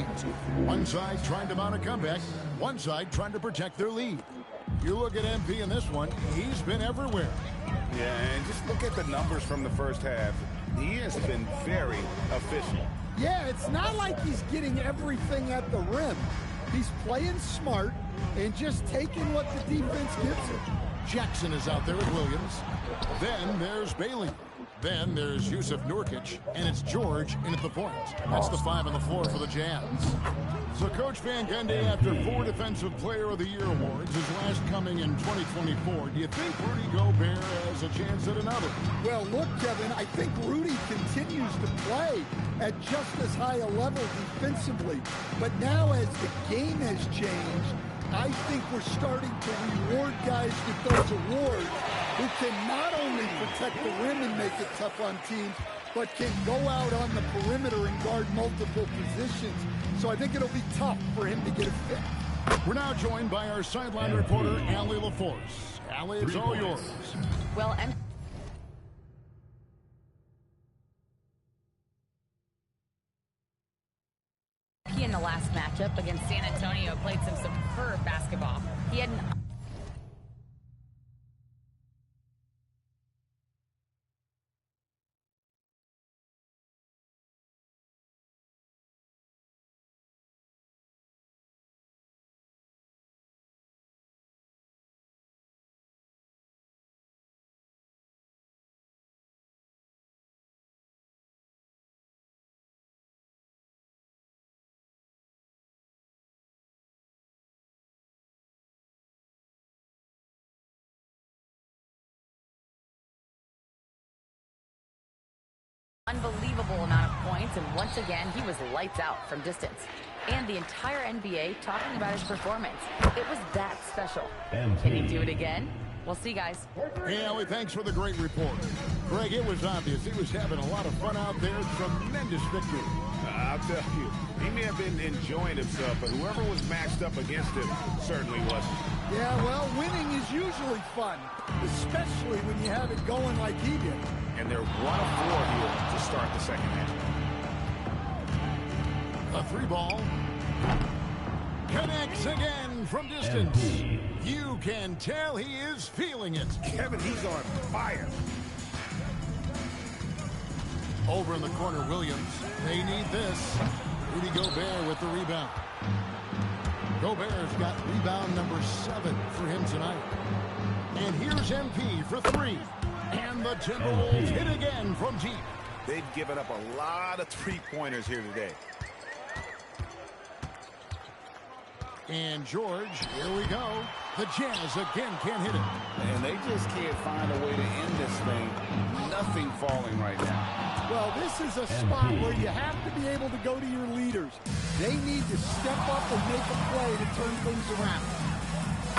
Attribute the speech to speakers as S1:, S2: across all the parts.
S1: teams. One side trying to mount a comeback, one side trying to protect their lead. You look at MP in this one, he's been everywhere.
S2: Yeah, and just look at the numbers from the first half. He has been very efficient.
S3: Yeah, it's not like he's getting everything at the rim. He's playing smart and just taking what the defense gives him.
S1: Jackson is out there with Williams. Then there's Bailey. Then there's Yusuf Nurkic, and it's George in at the point. That's the 5 on the floor for the Jazz. So Coach Van Gundy, after 4 Defensive Player of the Year awards, his last coming in 2024, do you think Rudy Gobert has a chance at another?
S3: Well, look, Kevin, I think Rudy continues to play at just as high a level defensively. But now as the game has changed, I think we're starting to reward guys with those awards who can not only protect the rim and make it tough on teams, but can go out on the perimeter and guard multiple positions. So I think it'll be tough for him to get a fit.
S1: We're now joined by our sideline reporter, Allie LaForce. Allie, it's all yours.
S4: Well, in the last matchup against San Antonio played some superb basketball. He had an unbelievable amount of points, and once again he was lights out from distance, and the entire NBA talking about his performance. It was that special. Can he do it again? We'll see, guys.
S1: Hey, Allie, thanks for the great report. Greg, it was obvious he was having a lot of fun out there. Tremendous victory.
S2: I'll tell you, he may have been enjoying himself, but whoever was matched up against him certainly wasn't.
S3: Yeah, well, winning is usually fun, especially when you have it going like he did.
S2: And they're 1 of 4 here to start the second half.
S1: A 3 ball. Connects again from distance. You can tell he is feeling it.
S2: Kevin, he's on fire.
S1: Over in the corner, Williams. They need this. Rudy Gobert with the rebound. Gobert's got rebound number 7 for him tonight. And here's MP for 3. And the Timberwolves hit again from deep.
S2: They've given up a lot of three-pointers here today.
S1: And George, here we go. The Jazz again can't hit it.
S2: And they just can't find a way to end this thing. Nothing falling right now.
S3: Well, this is a spot where you have to be able to go to your leaders. They need to step up and make a play to turn things around.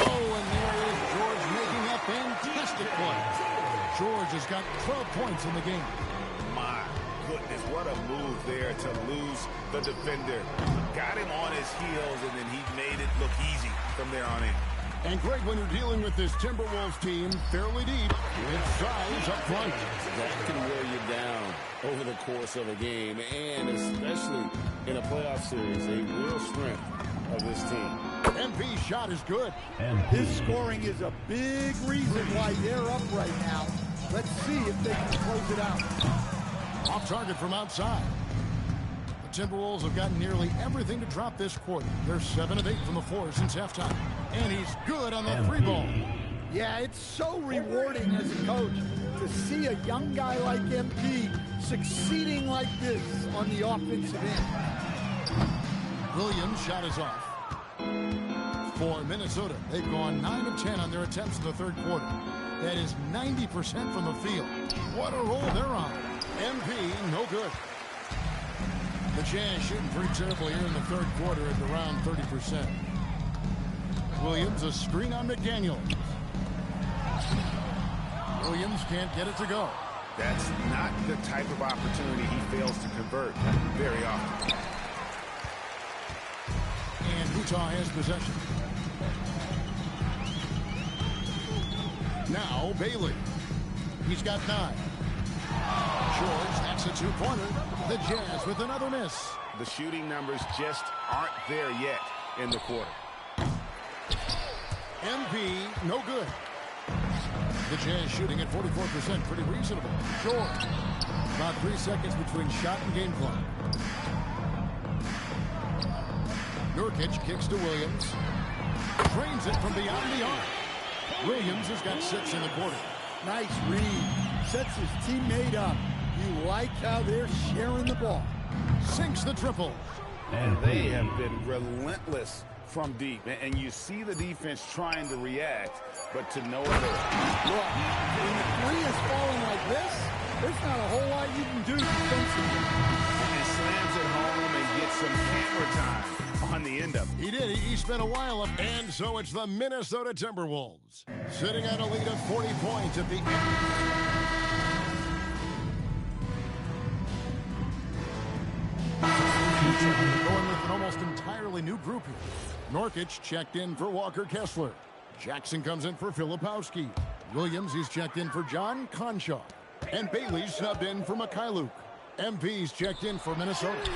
S1: Oh, and there is George making a fantastic play. George has got 12 points in the game.
S2: My goodness, what a move there to lose the defender. Got him on his heels, and then he made it look easy from there on in.
S1: And Greg, when you're dealing with this Timberwolves team fairly deep, with size up front.
S5: That can wear you down over the course of a game, and especially in a playoff series, a real strength of this team.
S1: MP's shot is good.
S3: His scoring is a big reason why they're up right now. Let's see if they can close it out.
S1: Off target from outside. The Timberwolves have gotten nearly everything to drop this quarter. They're 7 of 8 from the floor since halftime. And he's good on the 3 ball.
S3: Yeah, it's so rewarding as a coach to see a young guy like MP succeeding like this on the offensive end.
S1: Williams' shot is off. For Minnesota, they've gone 9 of 10 on their attempts in the third quarter. That is 90% from the field. What a roll they're on. MP, no good. The Jazz shooting pretty terribly here in the third quarter at around 30%. Williams, a screen on McDaniel. Williams can't get it to go.
S2: That's not the type of opportunity he fails to convert very often.
S1: And Utah has possession. Now Bailey. He's got 9. George hacks a two-pointer. The Jazz with another miss.
S2: The shooting numbers just aren't there yet in the quarter.
S1: MP, no good. The Jazz shooting at 44%, pretty reasonable. George, about 3 seconds between shot and game clock. Nurkic kicks to Williams. Drains it from beyond the arc. Williams has got 6 in the quarter.
S3: Nice read. Sets his teammate up. You like how they're sharing the ball.
S1: Sinks the triple.
S2: And they have been relentless from deep. And you see the defense trying to react, but to no avail.
S3: Look, when the three is falling like this, there's not a whole lot you can do defensively.
S2: And slams it home and gets some camera time on the end of it.
S1: He did. He spent a while up. And so it's the Minnesota Timberwolves sitting on a lead of 40 points at the end. Going with an almost entirely new group here. Nurkic checked in for Walker Kessler. Jackson comes in for Filipowski. Williams is checked in for John Conshaw. And Bailey's subbed in for Mikhailuk. MP's checked in for Minnesota.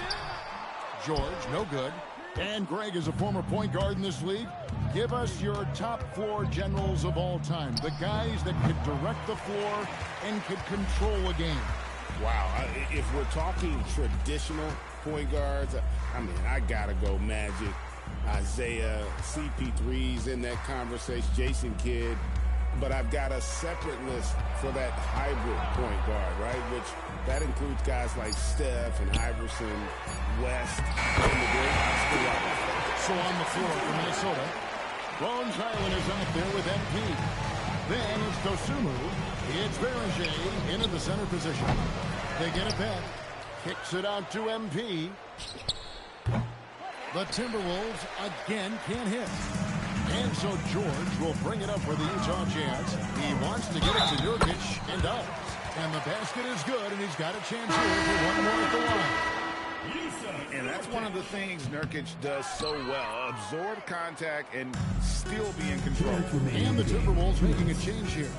S1: George, no good. And Greg is a former point guard in this league. Give us your top floor generals of all time. The guys that could direct the floor and could control a game.
S5: Wow, if we're talking traditional point guards, I mean, I gotta go Magic, Isaiah, CP3's in that conversation, Jason Kidd, but I've got a separate list for that hybrid point guard, right? Which that includes guys like Steph and Iverson, West, and the great Oscar Robertson.
S1: So on the floor for Minnesota, Bones Hyland is out there with MP. Then it's Dosunmu. It's Berger into the center position. They get it back. Kicks it out to MP. The Timberwolves again can't hit. And so George will bring it up for the Utah Jazz. He wants to get it to Nurkic and does. And the basket is good, and he's got a chance here for one more at the line.
S2: And that's one of the things Nurkic does so well. Absorb contact and still be in control.
S1: And the Timberwolves making a change here.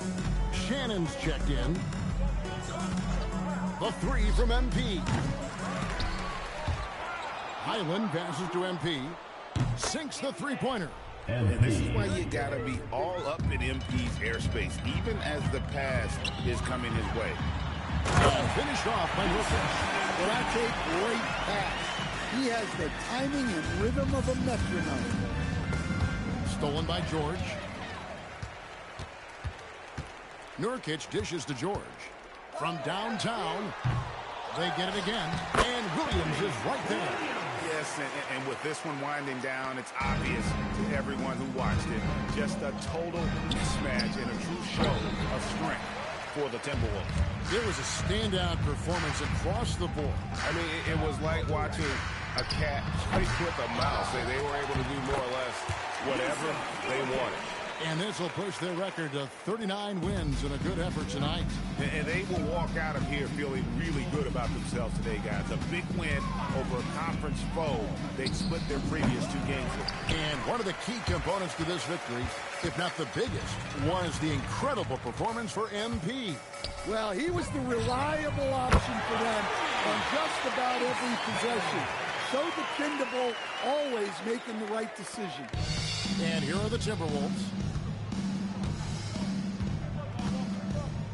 S1: Shannon's checked in. The three from MP. Hyland passes to MP. Sinks the three-pointer.
S2: And this is why you got to be all up in MP's airspace, even as the pass is coming his way.
S1: Finished off by Nurkic.
S3: Well, that's a great pass. He has the timing and rhythm of a metronome.
S1: Stolen by George. Nurkic dishes to George. From downtown, they get it again. And Williams is right there.
S2: Yes, and with this one winding down, it's obvious to everyone who watched it. Just a total mismatch and a true show of strength for the Timberwolves.
S1: There was a standout performance across the board.
S2: I mean, it was like watching a cat fight with a mouse. They were able to do more or less whatever they wanted.
S1: And this will push their record to 39 wins in a good effort tonight.
S2: And they will walk out of here feeling really good about themselves today, guys. A big win over a conference foe they split their previous two games with.
S1: And one of the key components to this victory, if not the biggest, was the incredible performance for MP.
S3: Well, he was the reliable option for them on just about every possession. So dependable, always making the right decision.
S1: And here are the Timberwolves.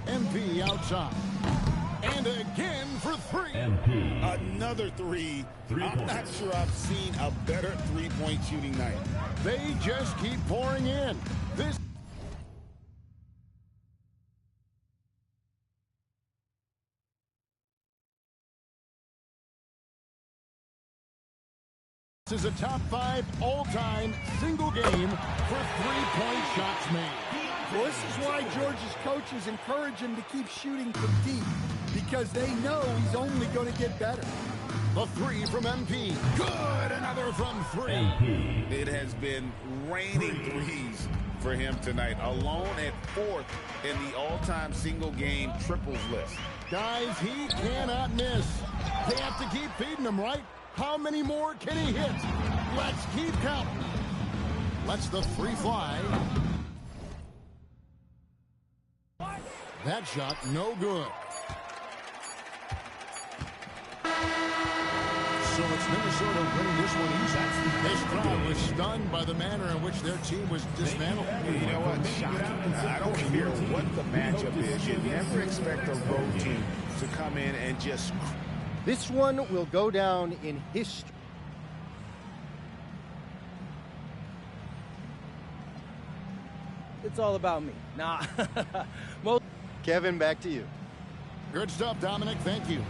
S1: MP outside. And again for three.
S5: MP. Another three. I'm not sure I've seen a better three-point shooting night.
S1: They just keep pouring in. This is a top 5 all-time single game for three-point shots made.
S3: Well, this is why George's coaches encourage him to keep shooting from deep, because they know he's only going to get better.
S1: The three from MP. Good. Another from three.
S5: MP.
S2: It has been raining threes for him tonight, alone at 4th in the all-time single-game triples list.
S1: Guys, he cannot miss. They have to keep feeding him, right? How many more can he hit? Let's keep counting. Lets the three fly. That shot, no good. So it's Minnesota winning this one easy. This crowd was stunned by the manner in which their team was dismantled.
S5: You know what? Shocking. I don't care what the matchup is. You never expect a road team to come in and just...
S6: This one will go down in history. It's all about me. Nah. Kevin, back to you.
S1: Good stuff, Dominic. Thank you.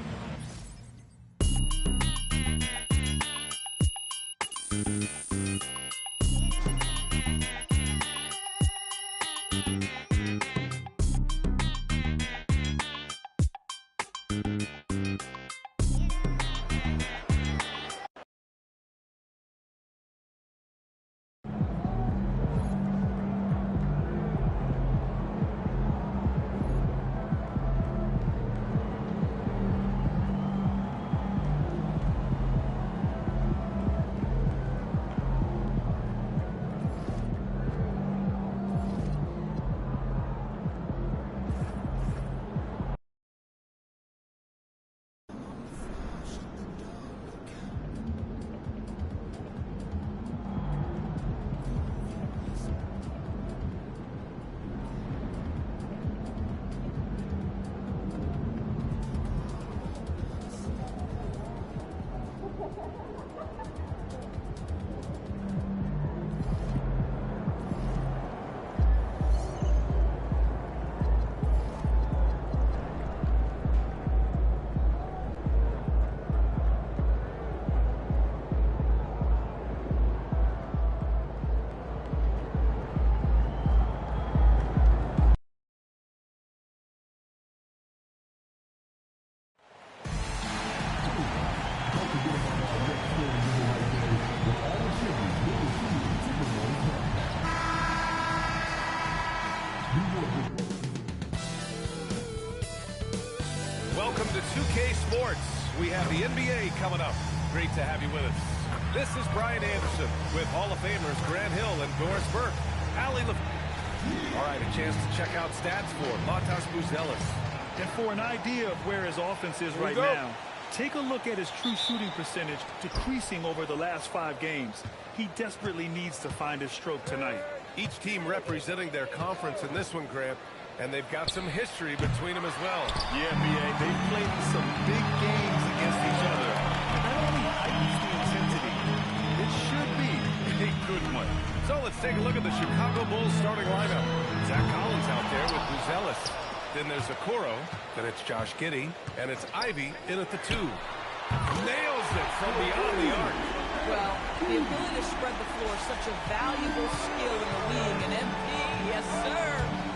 S7: Welcome to 2K Sports. We have the NBA coming up. Great to have you with us. This is Brian Anderson with Hall of Famers Grant Hill and Doris Burke. Allie All right, a chance to check out stats for Matas Buzelis.
S8: And for an idea of where his offense is right now, take a look at his true shooting percentage decreasing over the last 5 games. He desperately needs to find his stroke tonight.
S7: Each team representing their conference in this one, Grant, and they've got some history between them as well.
S8: Yeah, B.A., they've played some big games against each other. Not only heightens the intensity, it should be a good one.
S7: So let's take a look at the Chicago Bulls starting lineup. Zach Collins out there with Buzelis. Then there's Okoro. Then it's Josh Giddey. And it's Ivy in at the 2. Nails it from beyond the arc.
S9: Well, the ability to spread the floor is such a valuable skill in the league. And MP, yes, sir.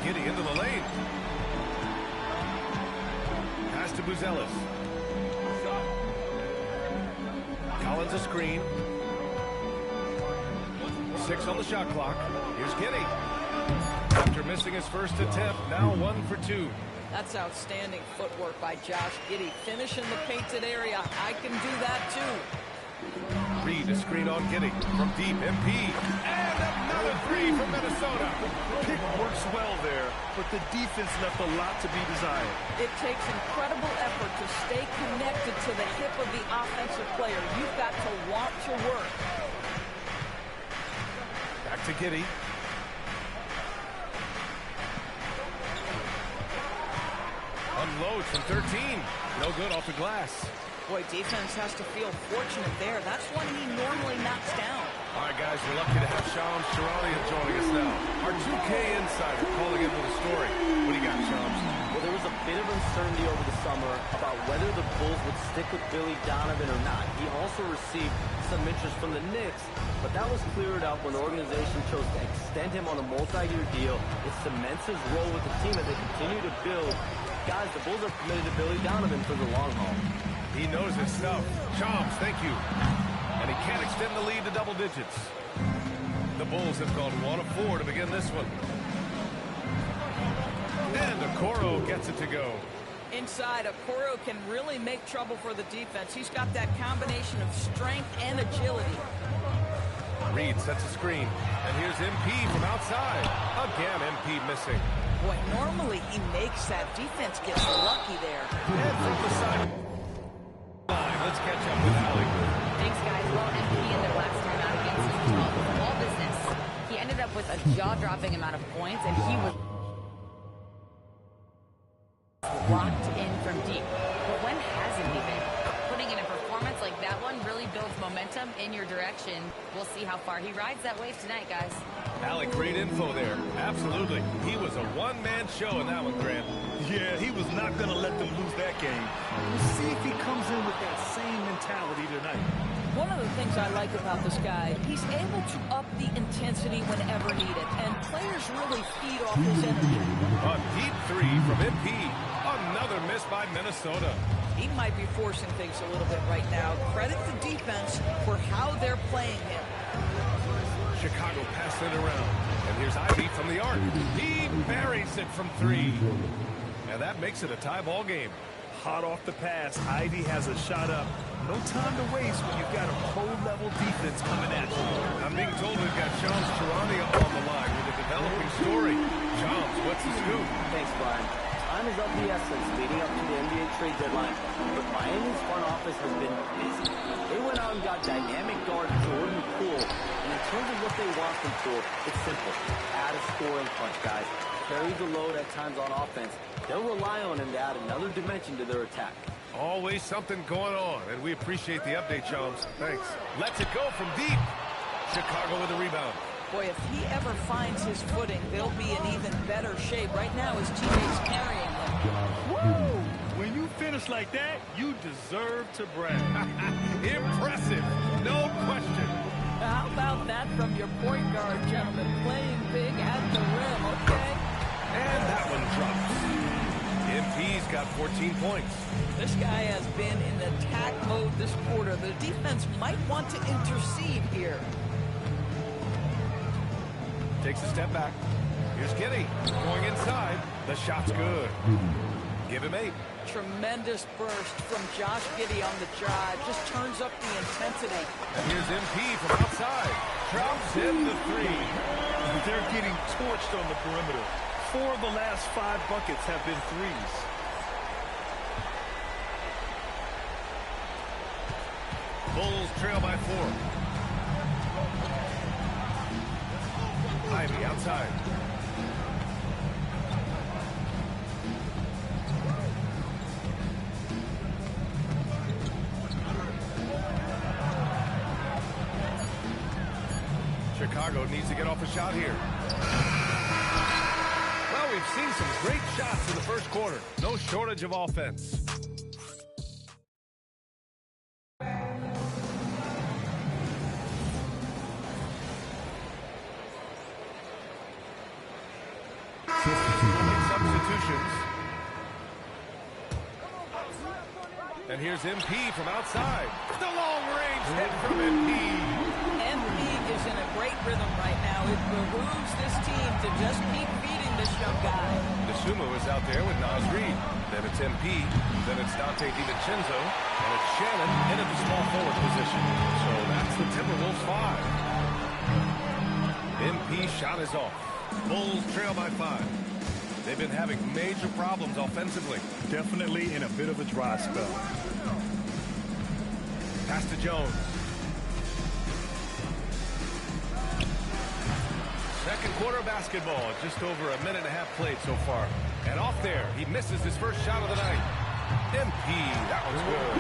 S7: Giddey into the lane. Pass to Buzelis. Collins a screen. 6 on the shot clock. Here's Giddey. After missing his first attempt, now 1 for 2.
S9: That's outstanding footwork by Josh Giddey. Finishing the painted area. I can do that, too.
S7: Reed a screen on Giddey from deep. MP. And another 3 from Minnesota.
S8: Pick works well there, but the defense left a lot to be desired.
S9: It takes incredible effort to stay connected to the hip of the offensive player. You've got to want to work.
S7: Back to Giddey. Unloads from 13. No good off the glass.
S9: Boy, defense has to feel fortunate there. That's one he normally knocks down.
S7: All right, guys, we're lucky to have Shams Charania joining us now. Our 2K insider calling in with a story. What do you got, Shams?
S10: Well, there was a bit of uncertainty over the summer about whether the Bulls would stick with Billy Donovan or not. He also received some interest from the Knicks, but that was cleared up when the organization chose to extend him on a multi-year deal. It cements his role with the team as they continue to build. Guys, the Bulls are committed to Billy Donovan for the long haul.
S7: He knows his stuff. Shams, thank you. And he can't extend the lead to double digits. The Bulls have gone 1 of 4 to begin this one. And Okoro gets it to go.
S9: Inside, Okoro can really make trouble for the defense. He's got that combination of strength and agility.
S7: Reed sets a screen. And here's MP from outside. Again, MP missing.
S9: Boy, normally he makes that. Defense gets lucky there.
S7: And from the side. Let's let's catch up with Allie.
S4: Thanks, guys. Well, MP in their last time out against Utah was all business. He ended up with a jaw-dropping amount of points, and he was locked in from deep. But when hasn't he been? Putting in a performance like that one really builds momentum in your direction. We'll see how far he rides that wave tonight, guys.
S7: Allie, great info there. Absolutely. He was a one-man show in that one, Grant.
S8: Yeah, he was not going to let them lose that game. We'll see if he comes in with that same mentality tonight.
S9: One of the things I like about this guy, he's able to up the intensity whenever needed, and players really feed off his energy.
S7: A deep three from MP. Another miss by Minnesota.
S9: He might be forcing things a little bit right now. Credit the defense for how they're playing him.
S7: Chicago passed it around. And here's Ivey from the arc. He buries it from three. And that makes it a tie ball game.
S8: Hot off the pass, Ivey has a shot up. No time to waste when you've got a pro-level defense coming at you.
S7: I'm being told we've got Shams Charania on the line with a developing story. Shams, what's the scoop?
S10: Thanks, Brian. Time is of the essence leading up to the NBA trade deadline, but Miami's front office has been busy. They went out and got dynamic guard Jordan Poole, and in terms of what they want from Poole, it's simple. Add a scoring punch, guys. Carry the load at times on offense. They'll rely on him to add another dimension to their attack.
S7: Always something going on, and we appreciate the update, Shams. Thanks. Lets it go from deep. Chicago with the rebound.
S9: Boy, if he ever finds his footing, they'll be in even better shape. Right now, his teammates carrying him.
S8: Woo! When you finish like that, you deserve to brag.
S7: Impressive, no question.
S9: How about that from your point guard, gentlemen? Playing big at the rim, okay?
S7: And that one drops. MP's got 14 points.
S9: This guy has been in attack mode this quarter. The defense might want to intercede here.
S7: Takes a step back. Here's Giddey going inside. The shot's good. Give him 8.
S9: Tremendous burst from Josh Giddey on the drive. Just turns up the intensity.
S7: And here's MP from outside. Drops in the 3.
S8: They're getting torched on the perimeter. 4 of the last 5 buckets have been threes.
S7: Bulls trail by 4. Ivey outside. Chicago needs to get off a shot here. Well, we've seen some great shots in the first quarter. No shortage of offense. Substitutions. And here's MP from outside. The long-range hit from MP.
S9: MP is in a great rhythm right now. It behooves this team to just keep feeding this young guy.
S7: Nasumo is out there with Naz Reid. Then it's MP. Then it's Dante DiVincenzo. And it's Shannon in at the small forward position. So that's the Timberwolves 5. MP shot is off. Bulls trail by 5. They've been having major problems offensively.
S8: Definitely in a bit of a dry spell.
S7: Pass to Jones. Second quarter basketball. Just over a minute and a half played so far. And off there, he misses his first shot of the night. MP, that one's good.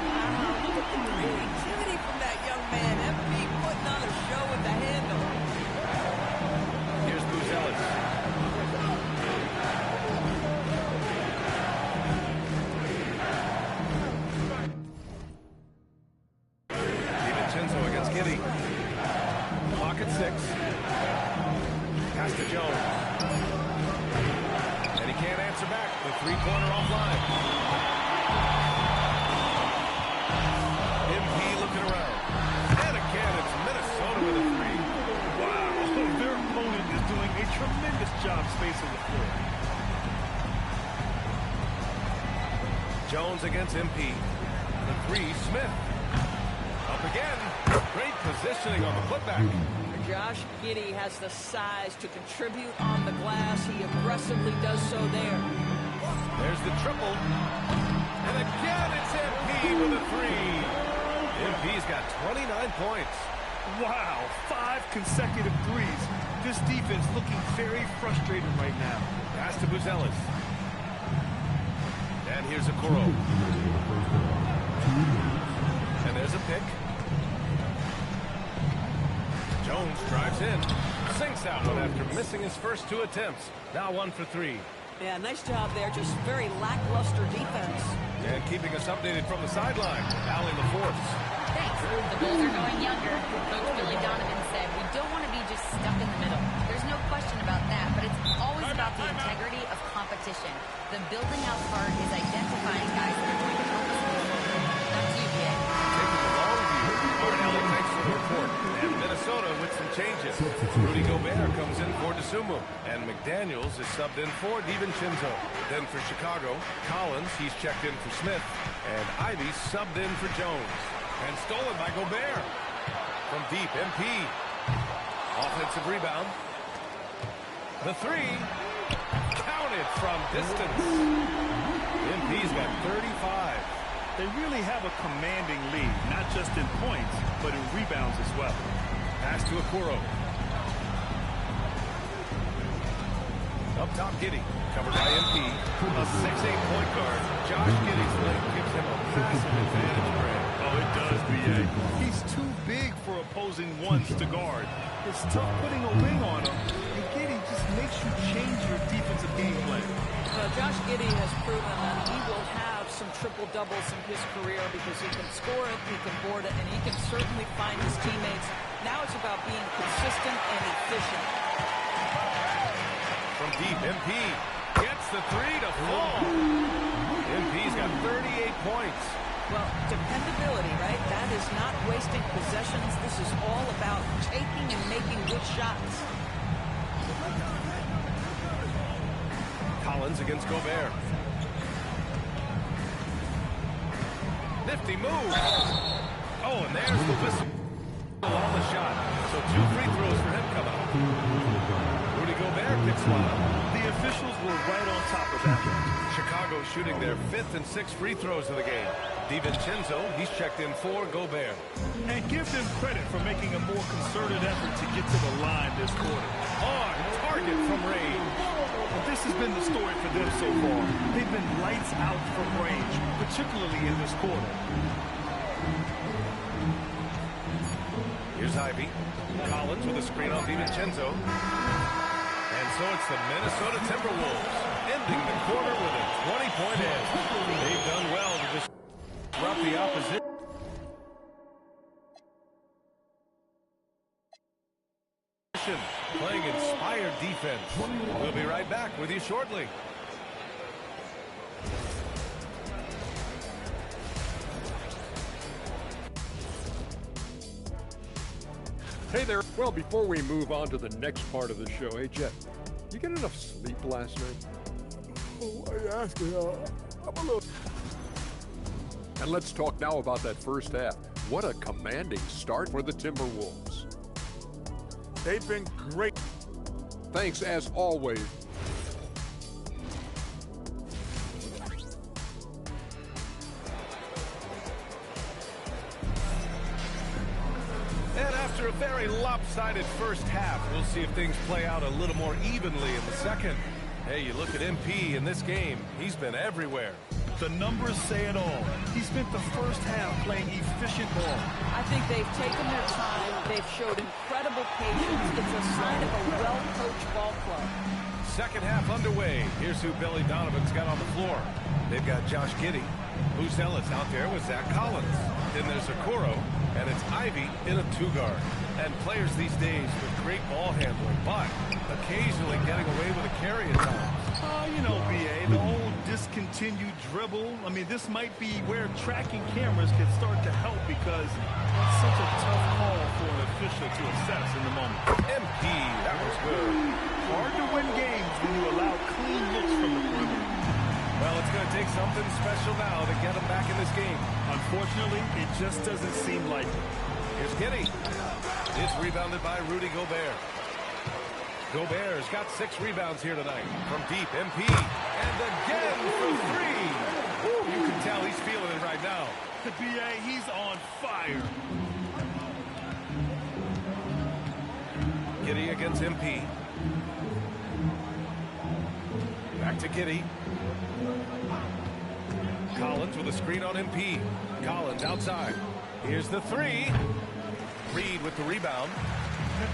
S9: Wow, look at the creativity from that young man. MP putting on a show with the handle.
S7: Here's Buzelis. Giddey. Pocket 6. Pass to Jones. And he can't answer back. The three-pointer offline. MP looking around. And again, it's Minnesota with a 3.
S8: Wow, their opponent is doing a tremendous job spacing the floor.
S7: Jones against MP. The 3, Smith. Up again. Great positioning on the putback.
S9: Josh Giddey has the size to contribute on the glass. He aggressively does so there.
S7: There's the triple. And again, it's MP with a three. MP's got 29 points.
S8: Wow, 5 consecutive threes. This defense looking very frustrated right now.
S7: Pass to Buzelis. And here's Okoro. And there's a pick. Jones drives in. Sinks that one after missing his first 2 attempts. Now 1 for 3.
S9: Yeah, nice job there. Just very lackluster defense.
S7: And keeping us updated from the sideline, Allie LaForce.
S4: Thanks. The Bulls are going younger. Coach Billy Donovan said we don't want to be just stuck in the middle. There's no question about that, but it's always about the integrity of competition. The building out part is identifying guys that are going to help us move. Back to you, Jay.
S7: Taking the long view. All right, Allie, thanks for the report. And Minnesota with some changes. Rudy Gobert comes in for DeSumo. And McDaniels is subbed in for DiVincenzo. Then for Chicago, Collins, he's checked in for Smith. And Ivy subbed in for Jones. And stolen by Gobert. From deep, MP. Offensive rebound. The three. Counted from distance. MP's got 35.
S8: They really have a commanding lead, not just in points, but in rebounds as well.
S7: Pass to Okoro. Up top, Giddey. Covered by MP. A 6'8" point guard. Josh Giddey's length gives him a massive advantage, Brad.
S8: Oh, it does, B.A. He's too big for opposing ones to guard. It's tough putting a wing on him, and Giddey just makes you change your defensive game plan.
S9: Josh Giddey has proven that he will have some triple-doubles in his career because he can score it, he can board it, and he can certainly find his teammates. Now it's about being consistent and efficient.
S7: From deep, MP gets the three to fall. MP's got 38 points.
S9: Well, dependability, right? That is not wasting possessions. This is all about taking and making good shots.
S7: Collins against Gobert. Nifty move. Oh, and there's the whistle on the shot. So 2 free throws for him coming up. Rudy Gobert picks one up.
S8: The officials were right on top of that one.
S7: Chicago shooting their 5th and 6th free throws of the game. DiVincenzo, he's checked in for Gobert.
S8: And give them credit for making a more concerted effort to get to the line this quarter.
S7: On target from range.
S8: Well, this has been the story for them so far. They've been lights out from range, particularly in this quarter.
S7: Here's Ivy. Collins with a screen on DiVincenzo. And so it's the Minnesota Timberwolves ending the quarter with a 20-point edge. They've done well to disrupt the opposition. Playing inspired defense. We'll be right back with you shortly.
S11: Hey there. Well, before we move on to the next part of the show, hey, Jeff, you get enough sleep last night?
S3: Oh, I asked you. I'm a little...
S11: And let's talk now about that first half. What a commanding start for the Timberwolves.
S3: They've been great.
S11: Thanks, as always.
S7: And after a very lopsided first half, we'll see if things play out a little more evenly in the second. Hey, you look at MP in this game, he's been everywhere.
S8: The numbers say it all. He spent the first half playing efficient ball.
S9: I think they've taken their time. They've showed incredible patience. It's a sign of a well-coached ball club.
S7: Second half underway. Here's who Billy Donovan's got on the floor. They've got Josh Giddey. Buzelis out there with Zach Collins. Then there's Okoro, and it's Ivy in a 2-guard. And players these days with great ball handling, but occasionally getting away with a carry at times.
S8: You know, B.A., the old discontinued dribble. I mean, this might be where tracking cameras can start to help because it's such a tough call for an official to assess in the moment.
S7: MP, that was good.
S8: Hard to win games when you allow clean looks from the perimeter.
S7: Well, it's going to take something special now to get them back in this game.
S8: Unfortunately, it just doesn't seem like it.
S7: Here's Giddey. It's rebounded by Rudy Gobert. Gobert's got 6 rebounds here tonight. From deep, MP. And again for 3. Ooh, you can tell he's feeling it right now.
S8: The BA, he's on fire.
S7: Giddey against MP. Back to Giddey. Collins with a screen on MP. Collins outside. Here's the three. Reed with the rebound.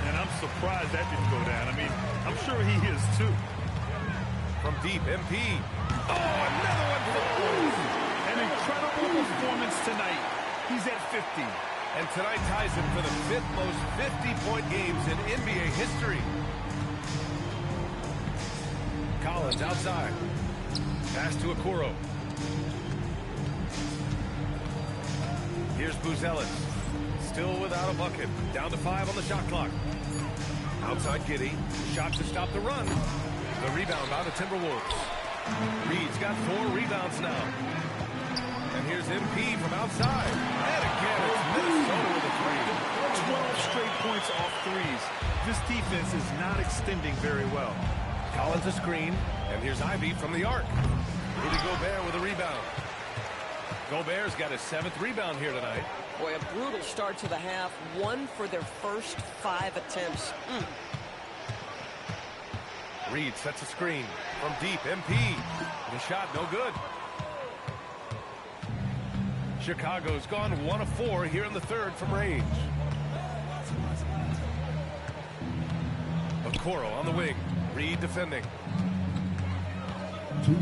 S8: And I'm surprised that didn't go down. I mean, I'm sure he is too.
S7: From deep, MP. Oh, another one falls.
S8: An incredible performance tonight. He's at 50.
S7: And tonight ties him for the 5th most 50-point games in NBA history. Collins outside. Pass to Okoro. Here's Buzelis. Still without a bucket. Down to 5 on the shot clock. Outside Giddey. Shot to stop the run. The rebound by the Timberwolves. Reed's got 4 rebounds now. And here's MP from outside. And again, it's Minnesota with a 3.
S8: 12 straight points off threes. This defense is not extending very well.
S7: Collins a screen. And here's Ivy from the arc. Rudy Gobert with a rebound. Gobert's got his 7th rebound here tonight.
S9: Boy, a brutal start to the half. 1 for their first 5 attempts.
S7: Reed sets a screen from deep. MP. The shot no good. Chicago's gone 1 of 4 here in the 3rd from range. Okoro on the wing. Reed defending.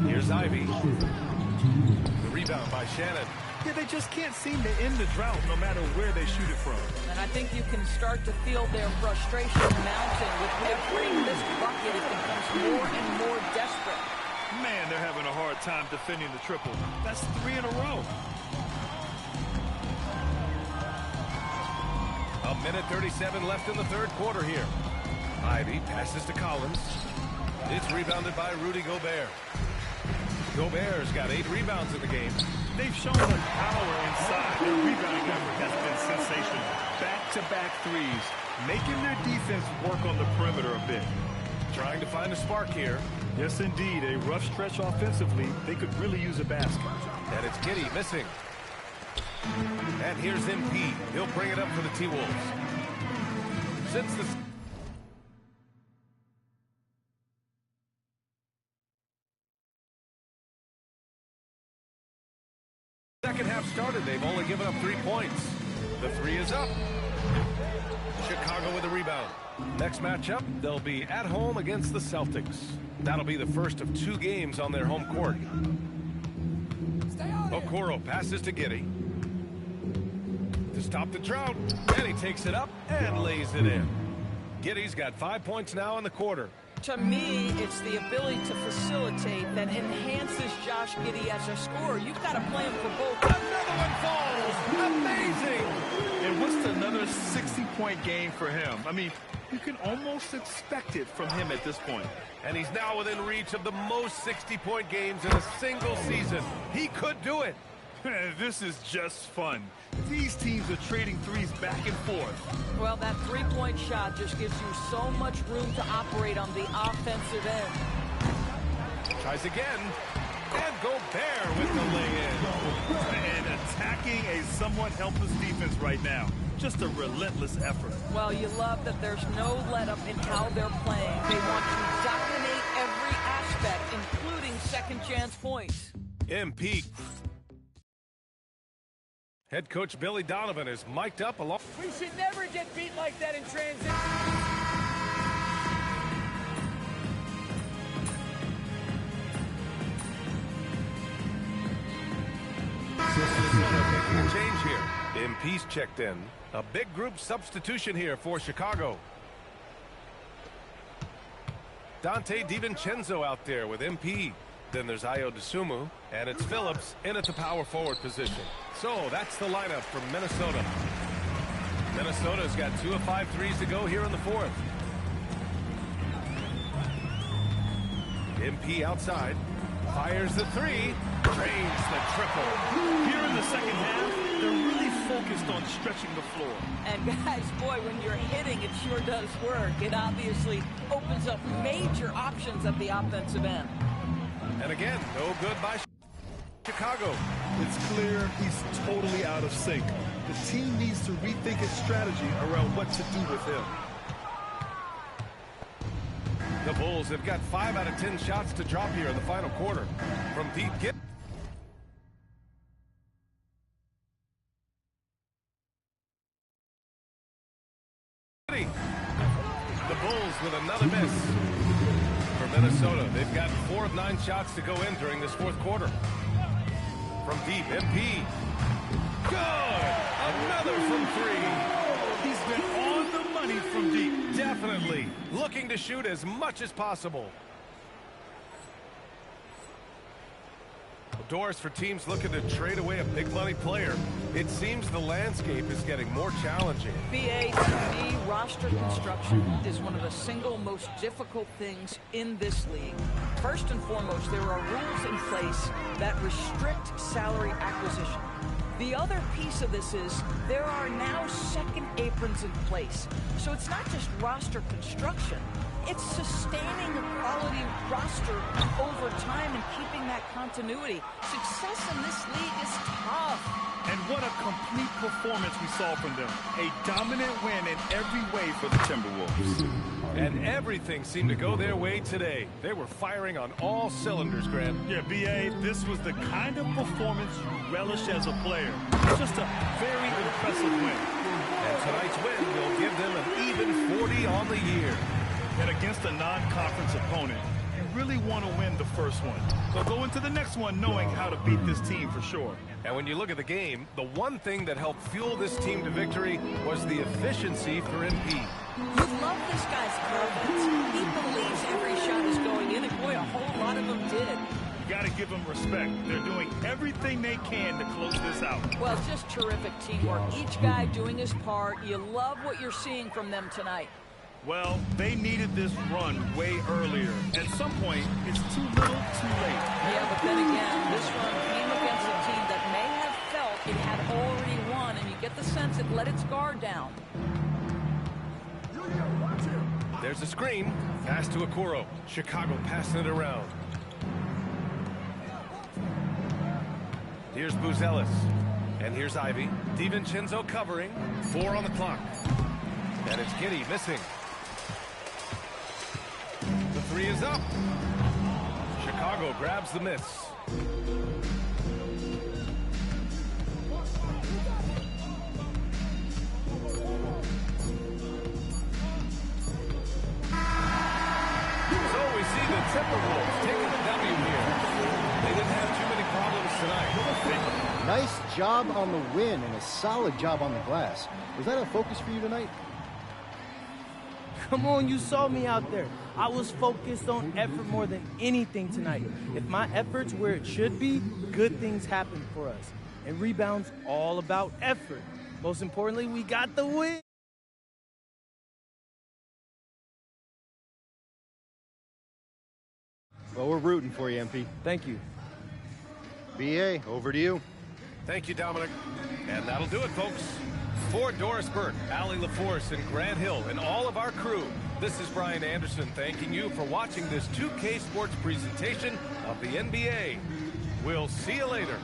S7: Here's Ivy. The rebound by Shannon.
S8: Yeah, they just can't seem to end the drought no matter where they shoot it from.
S9: And I think you can start to feel their frustration mounting. With every missed bucket, it becomes more and more desperate.
S8: Man, they're having a hard time defending the triple. That's 3 in a row.
S7: A minute 37 left in the 3rd quarter here. Ivy passes to Collins. It's rebounded by Rudy Gobert. Gobert's got 8 rebounds in the game.
S8: They've shown the power inside. Their rebounding effort has been sensational. Back-to-back threes, making their defense work on the perimeter a bit.
S7: Trying to find a spark here.
S8: Yes, indeed. A rough stretch offensively. They could really use a basket.
S7: And it's Giddey missing. And here's MP. He'll bring it up for the T-Wolves. Since the second half started, they've only given up 3 points. The 3 is up. Chicago with a rebound. Next matchup, they'll be at home against the Celtics. That'll be the first of 2 games on their home court. Okoro passes to Giddey. To stop the drought. And he takes it up and lays it in. Giddey's got 5 points now in the quarter.
S9: To me, it's the ability to facilitate that enhances Josh Giddey as a scorer. You've got to play him for both.
S7: Another one falls. Amazing.
S8: And what's another 60-point game for him? I mean, you can almost expect it from him at this point.
S7: And he's now within reach of the most 60-point games in a single season. He could do it.
S8: This is just fun. These teams are trading threes back and forth.
S9: Well, that 3-point shot just gives you so much room to operate on the offensive end.
S7: Tries again. And Gobert with the lay-in.
S8: And attacking a somewhat helpless defense right now. Just a relentless effort.
S9: Well, you love that there's no let-up in how they're playing. They want to dominate every aspect, including second-chance points.
S7: MP. Head coach Billy Donovan is mic'd up along.
S12: We should never get beat like that in transition.
S7: Change here. MP's checked in. A big group substitution here for Chicago. Dante DiVincenzo out there with MP. Then there's Ayo Dosunmu, and it's Phillips in at the power forward position. So that's the lineup from Minnesota. Minnesota's got 2 of 5 threes to go here in the 4th. MP outside. Fires the 3. Drains the triple.
S8: Here in the second half, they're really focused on stretching the floor.
S9: And guys, boy, when you're hitting, it sure does work. It obviously opens up major options at the offensive end.
S7: And again, no good by Chicago.
S8: It's clear he's totally out of sync. The team needs to rethink its strategy around what to do with him.
S7: The Bulls have got 5 out of 10 shots to drop here in the final quarter. From deep, the Bulls with another miss. For Minnesota, they've got 4 of 9 shots to go in during this fourth quarter. From deep, MP. Good! Another from 3.
S8: He's been on the money from deep.
S7: Definitely. Looking to shoot as much as possible. Doors for teams looking to trade away a big money player. It seems the landscape is getting more challenging.
S9: BA, to me, roster construction is one of the single most difficult things in this league. First and foremost, there are rules in place that restrict salary acquisition. The other piece of this is there are now second aprons in place. So it's not just roster construction. It's sustaining a quality roster over time and keeping that continuity. Success in this league is tough.
S8: And what a complete performance we saw from them. A dominant win in every way for the Timberwolves.
S7: And everything seemed to go their way today. They were firing on all cylinders, Grant.
S8: Yeah, B.A., this was the kind of performance you relish as a player. Just a very impressive win.
S7: And tonight's win will give them an even 40 on the year.
S8: And against a non-conference opponent, you really want to win the first one. So go into the next one knowing how to beat this team for sure.
S7: And when you look at the game, the one thing that helped fuel this team to victory was the efficiency for MP.
S9: You love this guy's confidence. He believes every shot is going in, and boy, a whole lot of them did.
S8: You got to give them respect. They're doing everything they can to close this out.
S9: Well, just terrific teamwork. Each guy doing his part. You love what you're seeing from them tonight.
S8: Well, they needed this run way earlier. At some point, it's too little, too late.
S9: Yeah, but then again, this run came against a team that may have felt it had already won, and you get the sense it let its guard down.
S7: There's a screen. Pass to Okoro. Chicago passing it around. Here's Buzelis. And here's Ivy. DiVincenzo covering. 4 on the clock. And it's Giddey missing. The 3 is up. Chicago grabs the miss. So we see the Timberwolves taking the W here. They didn't have too many problems tonight.
S6: Nice job on the win and a solid job on the glass. Was that a focus for you tonight?
S13: Come on, you saw me out there. I was focused on effort more than anything tonight. If my effort's where it should be, good things happen for us. And rebounds all about effort. Most importantly, we got the win.
S6: Well, we're rooting for you, MP.
S13: Thank you.
S6: B.A., over to you.
S7: Thank you, Dominic. And that'll do it, folks. For Doris Burke, Allie LaForce, and Grant Hill, and all of our crew, this is Brian Anderson thanking you for watching this 2K Sports presentation of the NBA. We'll see you later.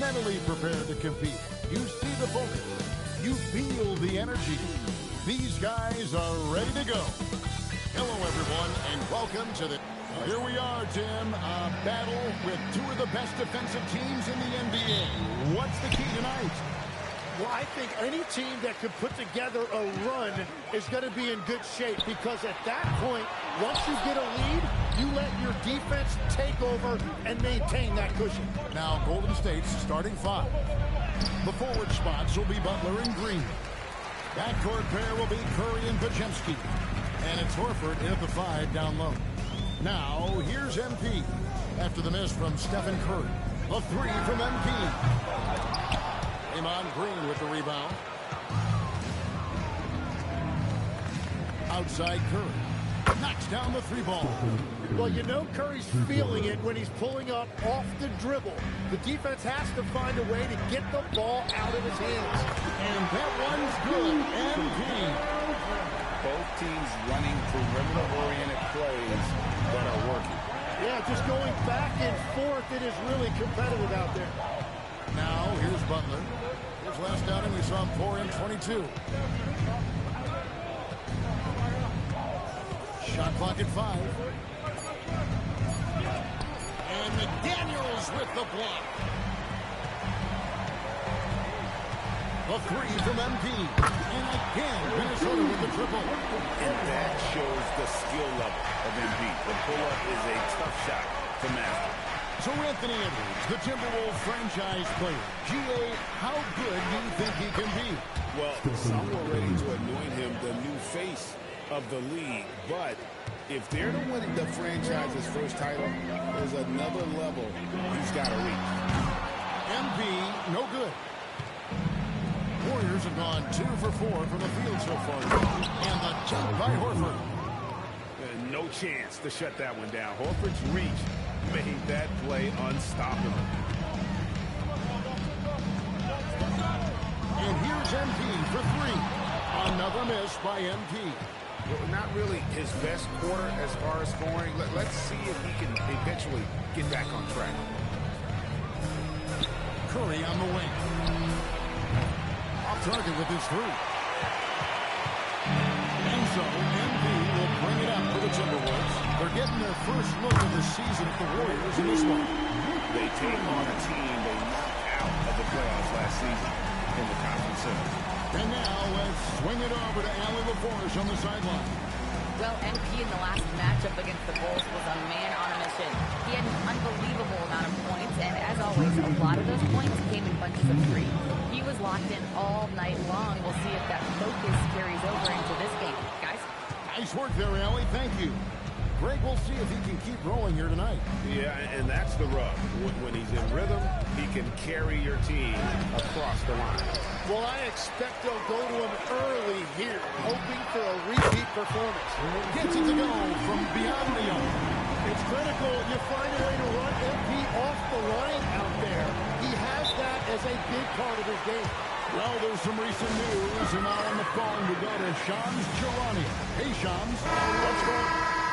S1: mentally prepared to compete. You see the focus. You feel the energy. These guys are ready to go. Hello, everyone, and welcome to the... Here we are, Tim. A battle with two of the best defensive teams in the NBA. What's the key tonight?
S14: Well, I think any team that could put together a run is going to be in good shape, because at that point, once you get a lead, you let your defense take over and maintain that cushion.
S1: Now, Golden State's starting five. The forward spots will be Butler and Green. Backcourt pair will be Curry and Podziemski. And it's Horford in at the 5 down low. Now, here's MP. After the miss from Stephen Curry. A 3 from MP. Draymond Green with the rebound. Outside Curry. Knocks down the 3-ball.
S14: Well, you know Curry's feeling it when he's pulling up off the dribble. The defense has to find a way to get the ball out of his hands.
S1: And that one's good. MP.
S5: Both teams running perimeter-oriented plays that are working.
S14: Yeah, just going back and forth, it is really competitive out there.
S1: Now, here's Butler. His last outing, we saw him pour in 22. Shot clock at 5. And McDaniels with the block. A 3 from MP. And again, Minnesota with the triple.
S5: And that shows the skill level of MP. The pull-up is a tough shot to master.
S1: So Anthony Edwards, the Timberwolves franchise player. G.A., how good do you think he can be?
S5: Well, some were ready to anoint him the new face of the league. But if they're to win the franchise's first title, there's another level he's got to reach.
S1: MP, no good. Warriors have gone 2 for 4 from the field so far. And the jump by Horford.
S2: No chance to shut that one down. Horford's reach made that play unstoppable.
S1: And here's MP for 3. Another miss by MP.
S2: Well, not really his best quarter as far as scoring. Let's see if he can eventually get back on track.
S1: Curry on the wing. Off target with his 3. And so MP will bring it up for the Timberwolves. They're getting their first look of the season at the Warriors in this one.
S2: They take on a team they knocked out of the playoffs last season in the conference center.
S1: And now let's swing it over to Allie LaForge on the sideline.
S4: Well, MP in the last matchup against the Bulls was a man on a mission. He had an unbelievable amount of points, and as always, a lot of those points came in bunches of 3. He was locked in all night long. We'll see if that focus carries over into this game. Guys?
S1: Nice work there, Allie. Thank you. Greg, we'll see if he can keep rolling here tonight.
S2: Yeah, and that's the rub. When he's in rhythm, he can carry your team across the line.
S14: Well, I expect they'll go to him early here, hoping for a repeat performance.
S1: Gets it to go from beyond the arc.
S14: It's critical you find a way to run MP off the line out there. He has that as a big part of his game.
S1: Well, there's some recent news, and now on the phone we go to Shams Charania. Hey, Shams, what's going on?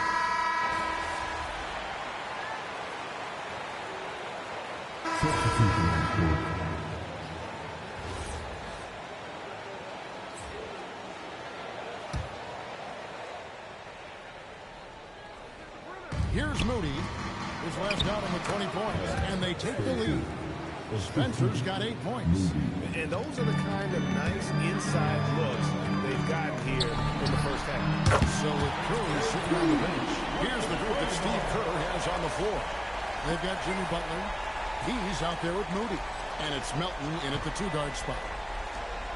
S1: Here's Moody. His last outing with 20 points, and they take the lead. Spencer's got 8 points.
S2: And those are the kind of nice inside looks they've gotten here in the first half.
S1: So with Curry sitting on the bench, here's the group that Steve Kerr has on the floor. They've got Jimmy Butler. He's out there with Moody. And it's Melton in at the 2-guard spot.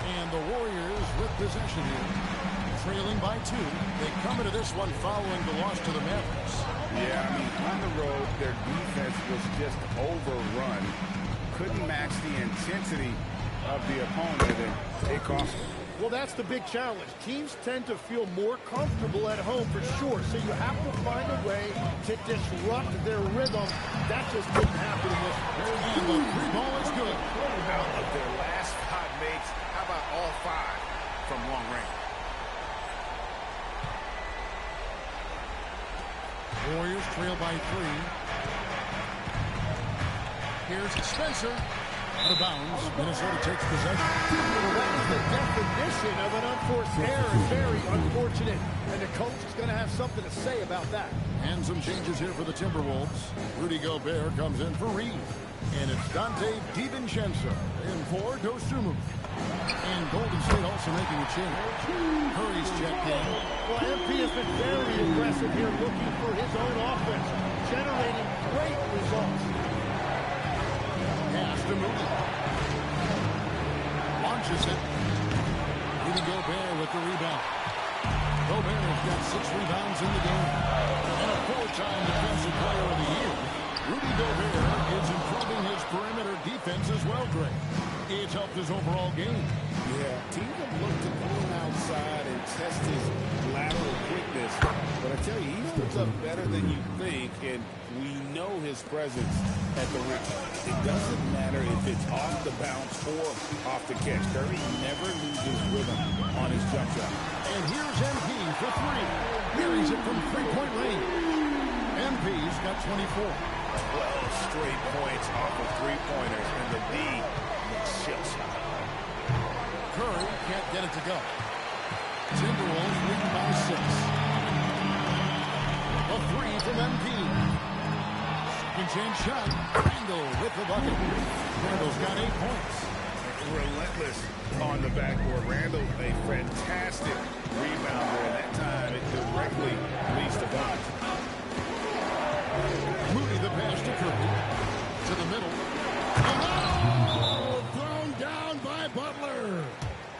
S1: And the Warriors with possession here. Trailing by 2. They come into this one following the loss to the Mavericks.
S2: Yeah, I mean, on the road, their defense was just overrun. Couldn't match the intensity of the opponent, and it cost them.
S14: Well, that's the big challenge. Teams tend to feel more comfortable at home for sure, so you have to find a way to disrupt their rhythm. That just didn't happen in this.
S1: And the 3-ball is good.
S2: Out of their last 5 makes, how about all 5 from long range?
S1: Warriors trail by 3. Here's Spencer. Out of bounds. Minnesota takes possession.
S14: Well, that is the definition of an unforced error. Very unfortunate. And the coach is going to have something to say about that.
S1: And some changes here for the Timberwolves. Rudy Gobert comes in for Reed. And it's Dante DiVincenzo in for Dosunmu. And Golden State also making a change. Curry's checked in.
S14: Well, MP has been very aggressive here, looking for his own offense, generating great results.
S1: Pass to Moody. Launches it. Rudy Gobert with the rebound. Gobert has got 6 rebounds in the game. And a 4-time Defensive Player of the Year. Rudy Gobert is improving his perimeter defense as well, Greg. It's helped his overall game.
S5: Yeah, teams have looked to go outside and test his lateral quickness. But I tell you, he holds up better than you think, and we know his presence at the rim. It doesn't matter if it's off the bounce or off the catch. Curry never loses rhythm on his jump shot.
S1: And here's MP for 3. Buries it from 3-point range. MP's got 24.
S2: 12 straight points off of 3-pointers, and the D looks shell-shocked.
S1: Curry can't get it to go. Timberwolves leading by 6. A 3 from MP. Second chance shot. Randall with the bucket. Randall's got 8 points.
S2: Relentless on the backboard. Randall, a fantastic rebounder, and that time it directly leads to Bond.
S1: Moody the pass to Curry. To the middle. Oh! Thrown down by Butler.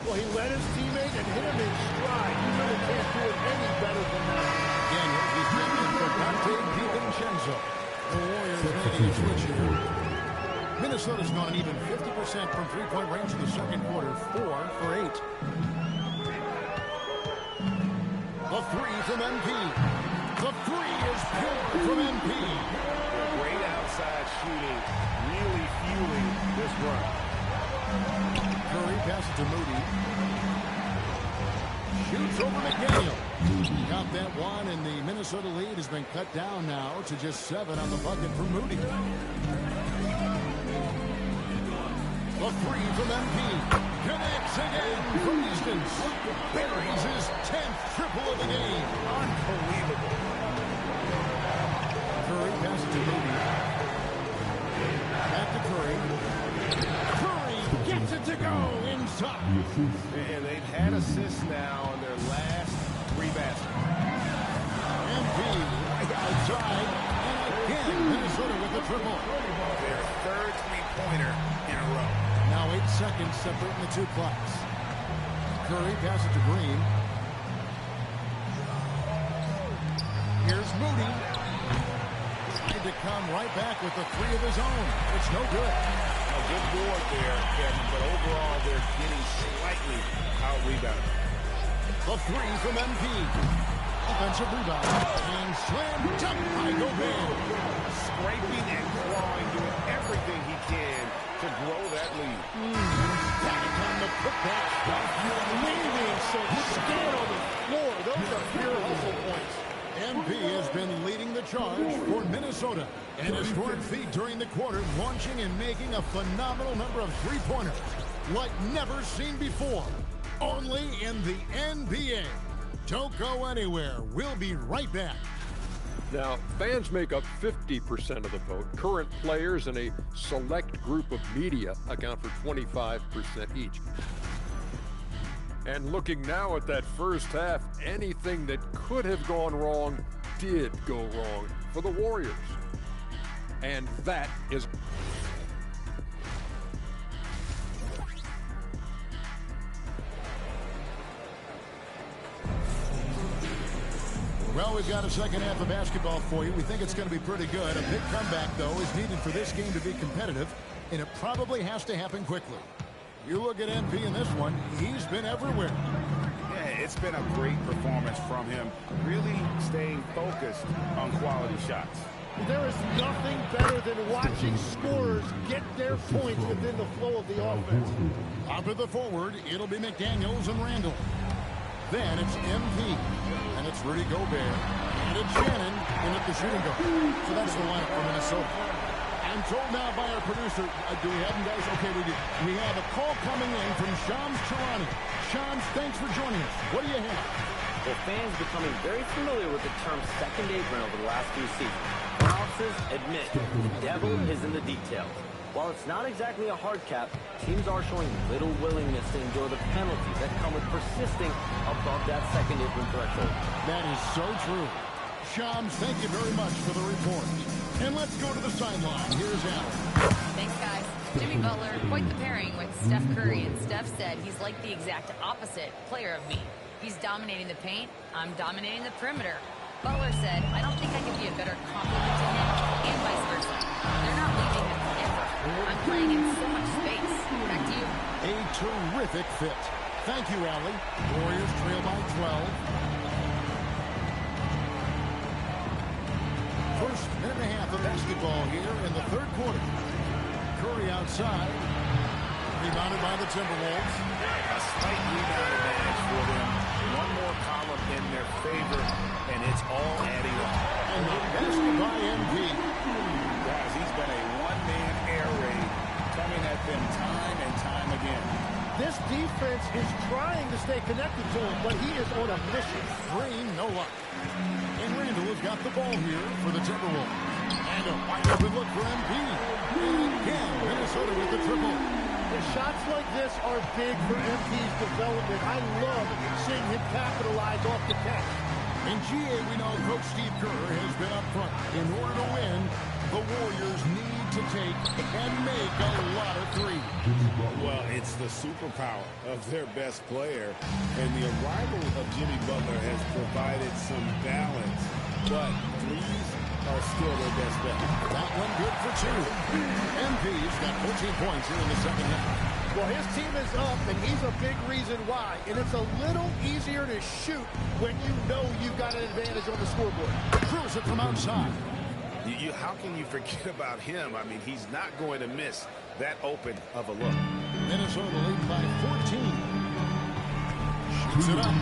S14: Well, he led his teammate and hit him in stride. You really can't do it any better than that.
S1: Daniels is in for Dante DiVincenzo. The Warriors making a switch here. Minnesota's gone even 50% from 3-point range in the second quarter. 4 for 8. The 3 from MP. The 3 is pure from MP.
S2: Great outside shooting, really fueling this run.
S1: Curry passes to Moody. Shoots over McDaniel. Got that one, and the Minnesota lead has been cut down now to just 7 on the bucket for Moody. The 3 from MP. Connects again from distance. Buries his 10th triple of the game.
S2: Unbelievable.
S1: Curry passes to Moody. Back to Curry. Curry gets it to go inside.
S2: And they've had assists now on their last 3 baskets.
S1: MP right outside. And again, Minnesota with the triple.
S2: Their 3rd 3-pointer in a row.
S1: Now 8 seconds separating the 2 clocks. Curry passes to Green. Here's Moody. Trying to come right back with the 3 of his own. It's no good.
S2: A good board there, Kevin, but overall they're getting slightly out-rebounded.
S1: The 3 from MP. Offensive rebound. And slam dunk by Gobert.
S2: Scraping and clawing, doing everything he can to grow that lead.
S1: Back on the putback stuff.
S14: Leaving some skin on the floor. Those are pure hustle points.
S1: MP has been leading the charge for Minnesota. An historic feat during the quarter, launching and making a phenomenal number of 3-pointers like never seen before. Only in the NBA. Don't go anywhere. We'll be right back.
S11: Now, fans make up 50% of the vote. Current players and a select group of media account for 25% each. And looking now at that first half, anything that could have gone wrong did go wrong for the Warriors. And that is...
S1: Well, we've got a second half of basketball for you. We think it's going to be pretty good. A big comeback, though, is needed for this game to be competitive, and it probably has to happen quickly. You look at MP in this one, he's been everywhere.
S2: Yeah, it's been a great performance from him, really staying focused on quality shots.
S14: There is nothing better than watching scorers get their points within the flow of the offense.
S1: Top of the forward, it'll be McDaniels and Randall. Then it's MP, and it's Rudy Gobert, and it's Shannon in at the shooting guard. So that's the lineup for Minnesota. I'm told now by our producer, do we have him, guys? Okay, we do. We have a call coming in from Shams Charania. Shams, thanks for joining us. What do you have?
S10: Well, fans becoming very familiar with the term second apron over the last few seasons. Officers admit the devil is in the details. While it's not exactly a hard cap, teams are showing little willingness to endure the penalties that come with persisting above that second apron threshold.
S1: That is so true. Shams, thank you very much for the report. And let's go to the sideline. Here's Allen.
S4: Thanks, guys. Jimmy Butler, quite the pairing with Steph Curry, and Steph said he's like the exact opposite player of me. He's dominating the paint, I'm dominating the perimeter. Butler said, I don't think I could be a better complement to him, and vice versa. They're not leaving him ever. I'm playing in so much space. Back to you.
S1: A terrific fit. Thank you, Allie. Warriors trail by 12. First minute and a half of basketball here in the third quarter. Curry outside. Rebounded by the Timberwolves.
S2: A slight rebound advantage for them. One more column in their favor, and it's all adding up.
S1: And the basket by MP.
S2: Guys, he's been a one-man air raid coming at them time and time again.
S14: This defense is trying to stay connected to him, but he is on a mission.
S1: Green, no luck. And Randall has got the ball here for the Timberwolves. And a wide open look for MP. And again, Minnesota with the triple.
S14: The shots like this are big for MP's development. I love seeing him capitalize off the catch.
S1: In GA, we know Coach Steve Kerr has been up front. In order to win, the Warriors need to take and make a lot of threes.
S5: Well, it's the superpower of their best player, and the arrival of Jimmy Butler has provided some balance, but threes are still their best bet.
S1: That one good for two. MP's got 14 points here in the second half.
S14: Well, his team is up, and he's a big reason why. And it's a little easier to shoot when you know you've got an advantage on the scoreboard.
S1: Throws it from outside.
S2: How can you forget about him? I mean, he's not going to miss that open of a look.
S1: Minnesota lead by 14. Shoots it up.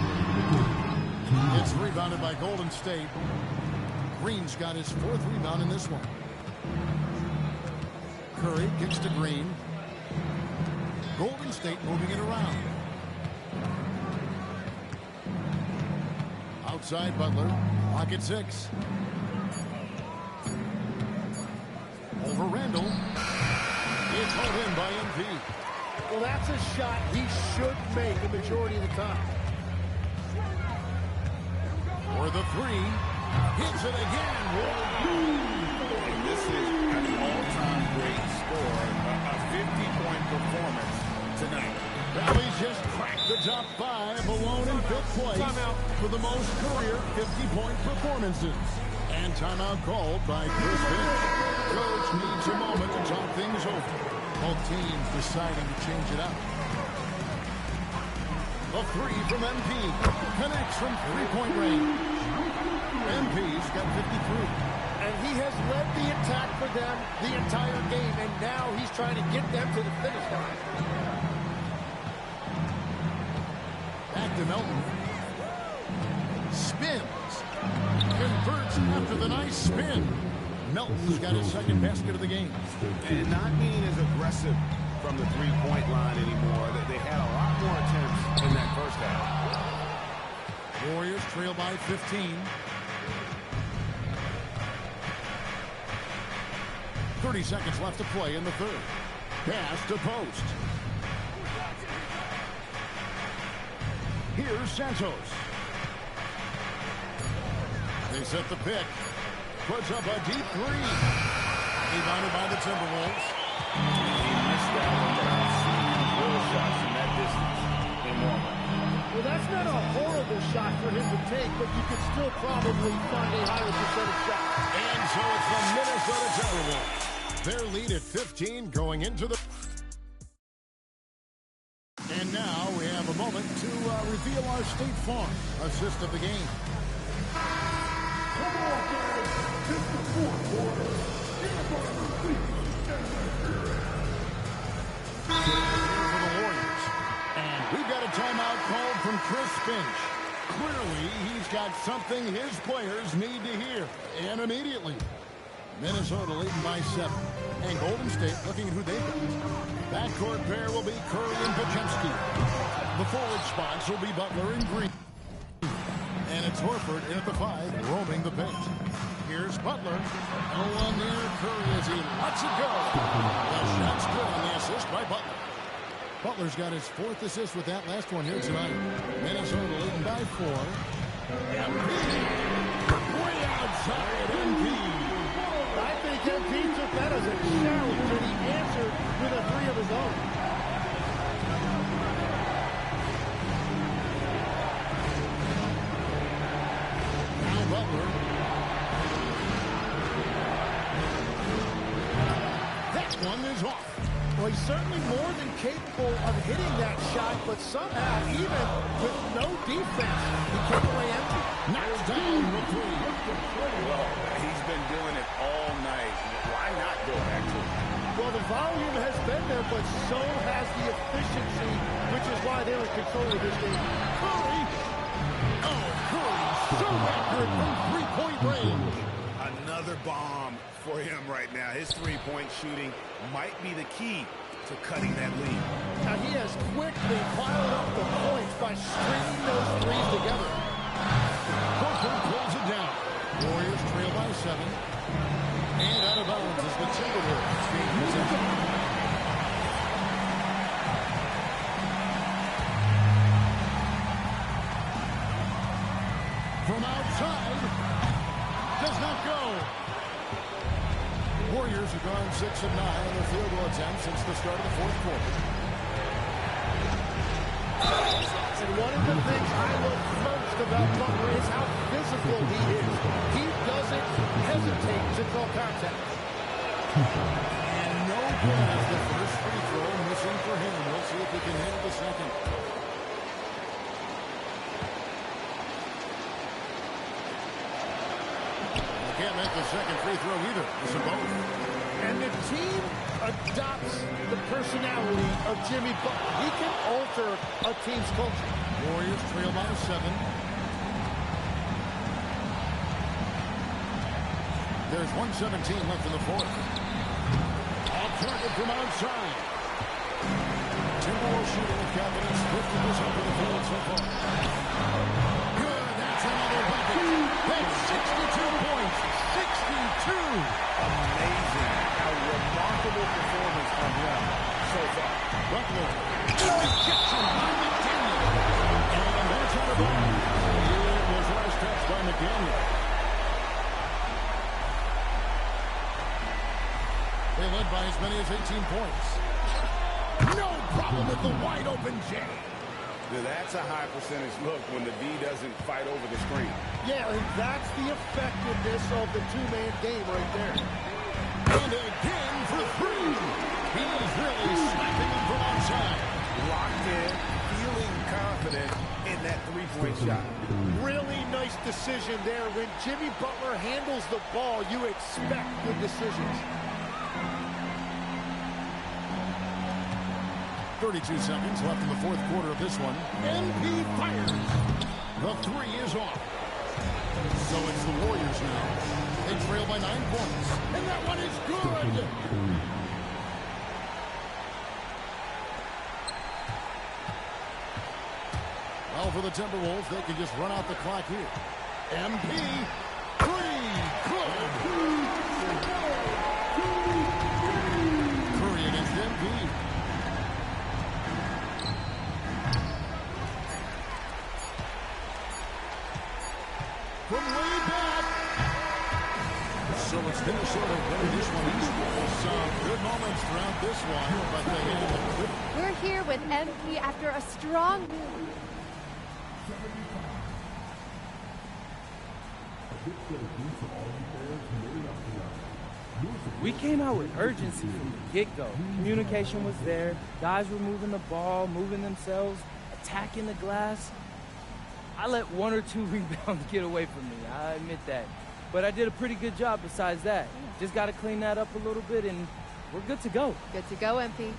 S1: It's rebounded by Golden State. Green's got his fourth rebound in this one. Curry kicks to Green. Golden State moving it around. Outside Butler. Clock at 6. Over Randall. It's hauled in by MP.
S14: Well, that's a shot he should make the majority of the time.
S1: For the three. Hits it again.
S2: And this is an all-time great score. A 50-point performance tonight.
S1: Valley's just cracked the top 5 alone in 5th place for the most career 50-point performances. And timeout called by Chris Finch. Coach needs a moment to talk things over. Both teams deciding to change it up. A three from MP. Connects from three-point range. MP's got 53.
S14: And he has led the attack for them the entire game, and now he's trying to get them to the finish line.
S1: Back to Melton. Spins. Converts after the nice spin. Melton's got his second basket of the game.
S5: And not being as aggressive from the three-point line anymore. They had a lot more attempts in that first half.
S1: Warriors trail by 15. 30 seconds left to play in the third. Pass to Post. Here's Santos. They set the pick. Puts up a deep three. Rebounded by the Timberwolves.
S2: He missed that one, but I've seen real shots from that distance in warm-up.
S14: Well, that's not a horrible shot for him to take, but you could still probably find a higher percentage shot.
S1: And so it's the Minnesota Timberwolves. Their lead at 15 going into the... And now we have a moment to reveal our State Farm assist of the game. Come on, guys. It's the fourth quarter. For the Warriors. And we've got a timeout called from Chris Finch. Clearly, he's got something his players need to hear. And immediately. Minnesota leading by 7. And Golden State looking at who they've got. Backcourt pair will be Curry and Podziemski. The forward spots will be Butler and Green. And it's Horford in at the 5, roaming the paint. Here's Butler. No one near Curry as he lets it go. The shot's good on the assist by Butler. Butler's got his 4th assist with that last one here tonight. Minnesota leading by 4. MP. Way outside MP.
S14: I think MP took that as a challenge, and he answered with a 3 of his own.
S1: Now Butler. That one is off.
S14: Well, he's certainly more than capable of hitting that shot, but somehow, even with no defense, he came away empty.
S1: Knocks down with 3.
S2: Well, he's been doing it all night. Why not go back to it?
S14: Well, the volume has been there, but so has the efficiency, which is why they're in control of this game.
S1: Curry! Oh, Curry so accurate from three-point range.
S2: Another bomb for him right now. His three-point shooting might be the key to cutting that lead.
S14: Now, he has quickly piled up the points by stringing those threes together.
S1: Horford pulls it down. Warriors trail by 7. And out of bounds is the Timberwolves gain possession. From outside, does not go. Warriors have gone 6 of 9 on their field goal attempts since the start of the 4th quarter.
S14: And one of the things I love most about Butler is how physical he is. He doesn't hesitate to call contact.
S1: And no good as the first free throw missing for him. We'll see if he can handle the second. Can't make the second free throw either. It's a both.
S14: And the team adopts the personality of Jimmy Butler. He can alter a team's culture.
S1: Warriors trail by 7. There's 1:17 left in the 4th. Off target from outside. Timberwolves shooting with confidence. 50% for the field so far. Good. That's another bucket. That's 62 points. 62.
S2: Amazing. How remarkable performance from him so far.
S1: Butler. Rejection by McDaniel. And that's out of bounds. It was last touched by McDaniel. They led by as many as 18 points. No problem with the wide open J.
S2: Now that's a high percentage look when the D doesn't fight over the screen.
S14: Yeah, and that's the effectiveness of the two-man game right there.
S1: And again for 3. He's really slapping him from outside.
S2: Locked in, feeling confident in that three-point shot.
S14: Really nice decision there. When Jimmy Butler handles the ball, you expect good decisions.
S1: 32 seconds left in the 4th quarter of this one. MP fires. The 3 is off. So it's the Warriors now. They trail by 9 points. And that one is good. Well, for the Timberwolves, they can just run out the clock here. MP, 3, good. Curry against MP. From way back. So it's Minnesota winning this one. Some good moments throughout this one, but they ended up.
S15: We're here with MP after a strong.
S13: We came out with urgency from the get-go. Communication was there. Guys were moving the ball, moving themselves, attacking the glass. I let 1 or 2 rebounds get away from me. I admit that. But I did a pretty good job besides that. Just got to clean that up a little bit, and we're good to go.
S15: Good to go, MP.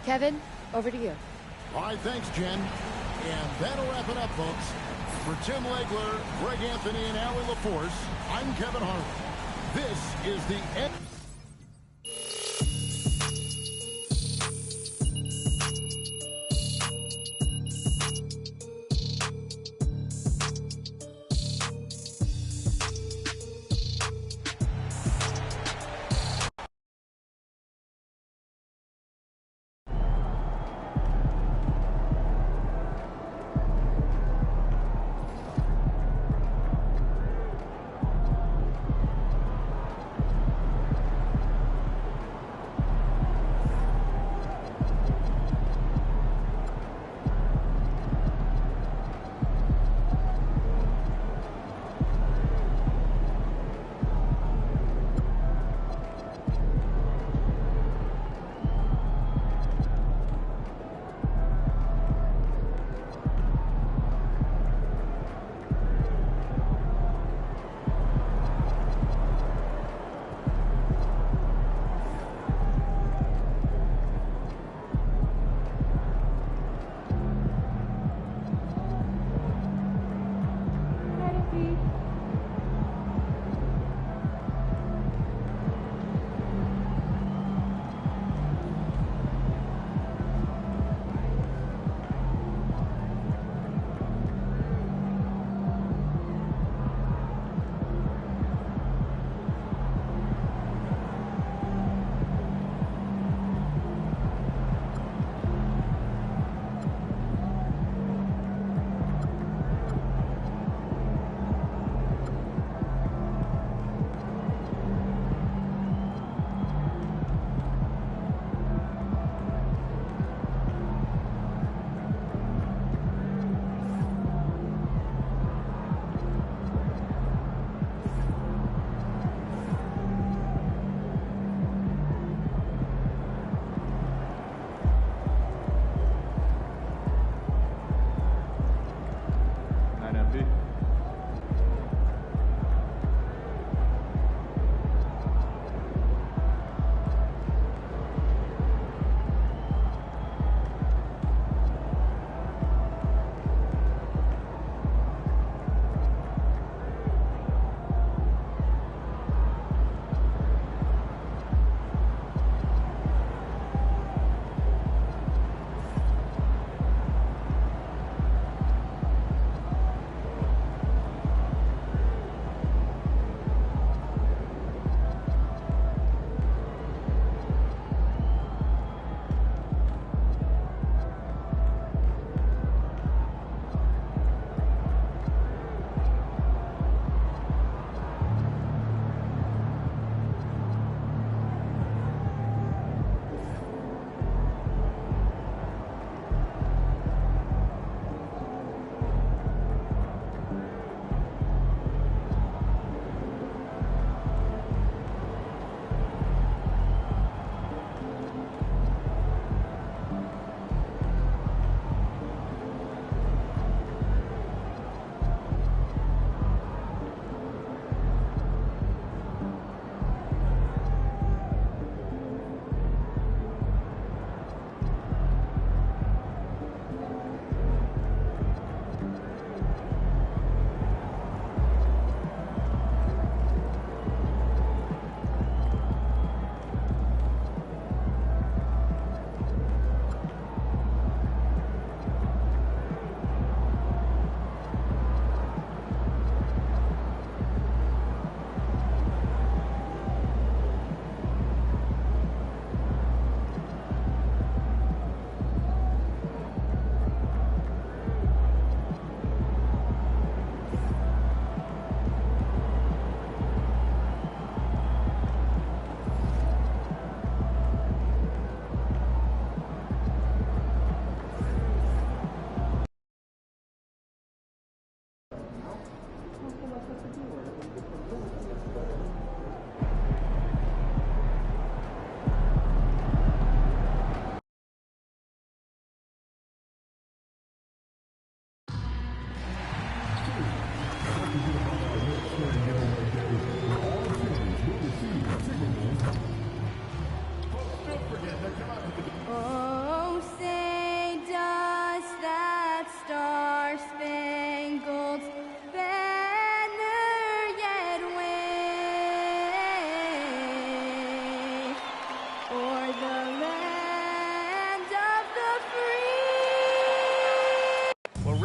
S15: Kevin, over to you.
S1: All right, thanks, Jen. And that'll wrap it up, folks. For Tim Legler, Greg Anthony, and Allie LaForce, I'm Kevin Harlan. This is the end.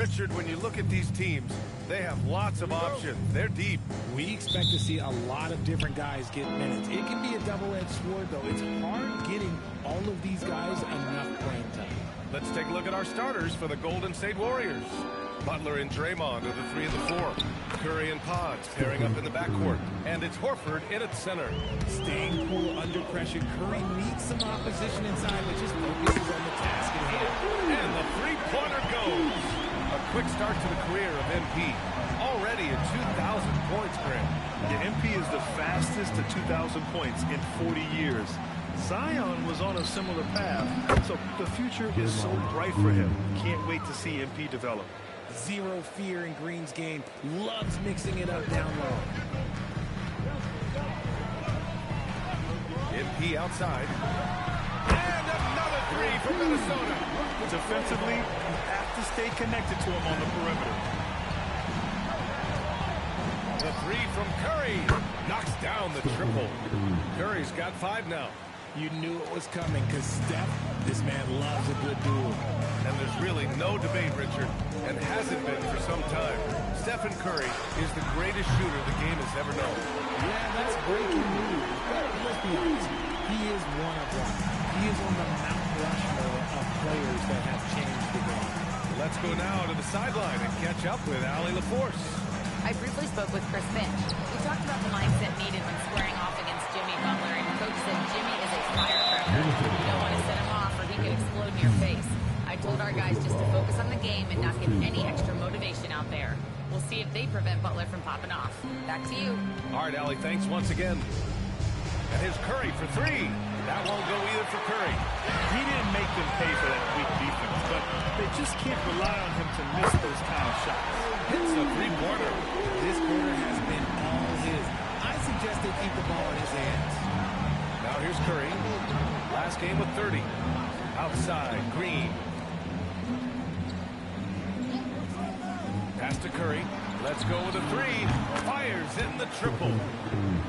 S7: Richard, when you look at these teams, they have lots of options. They're deep.
S16: We expect to see a lot of different guys get minutes. It can be a double-edged sword, though. It's hard getting all of these guys enough playing time.
S7: Let's take a look at our starters for the Golden State Warriors. Butler and Draymond are the 3 and the 4. Curry and Pods pairing up in the backcourt. And it's Horford in at center.
S16: Staying cool under pressure. Curry meets some opposition inside, but just focuses on the task at hand.
S7: And the three-pointer goes. A quick start to the career of MP. Already at 2,000 points, Grant.
S8: Yeah, MP is the fastest to 2,000 points in 40 years. Zion was on a similar path, so the future is so bright for him. Can't wait to see MP develop.
S16: Zero fear in Green's game. Loves mixing it up down low.
S7: MP outside. And another 3 from Minnesota.
S8: Defensively, you have to stay connected to him on the perimeter.
S7: The 3 from Curry. Knocks down the triple. Curry's got 5 now.
S16: You knew it was coming because Steph, this man loves a good duel.
S7: And there's really no debate, Richard, and hasn't been for some time. Stephen Curry is the greatest shooter the game has ever known.
S16: Yeah, that's breaking news. But let's be honest, he is one of one. He is on the Mount Rushmore of players that have changed the game.
S7: Let's go now to the sideline and catch up with Allie LaForce.
S4: I briefly spoke with Chris Finch. We talked about the mindset needed when squaring off against Jimmy Butler, and Coach said Jimmy is a firecracker. You don't want to set him off or he could explode in your face. I told our guys just to focus on the game and not give any extra motivation out there. We'll see if they prevent Butler from popping off. Back to you.
S7: All right, Allie, thanks once again. And here's Curry for 3. That won't go either for Curry.
S8: He didn't make them pay for that weak defense, but they just can't rely on him to miss those kind of shots.
S7: Hits a 3-pointer.
S16: This quarter has been all his. I suggest they keep the ball in his hands.
S7: Now here's Curry. Last game with 30. Outside, Green. Pass to Curry. Let's go with a 3. Fires in the triple.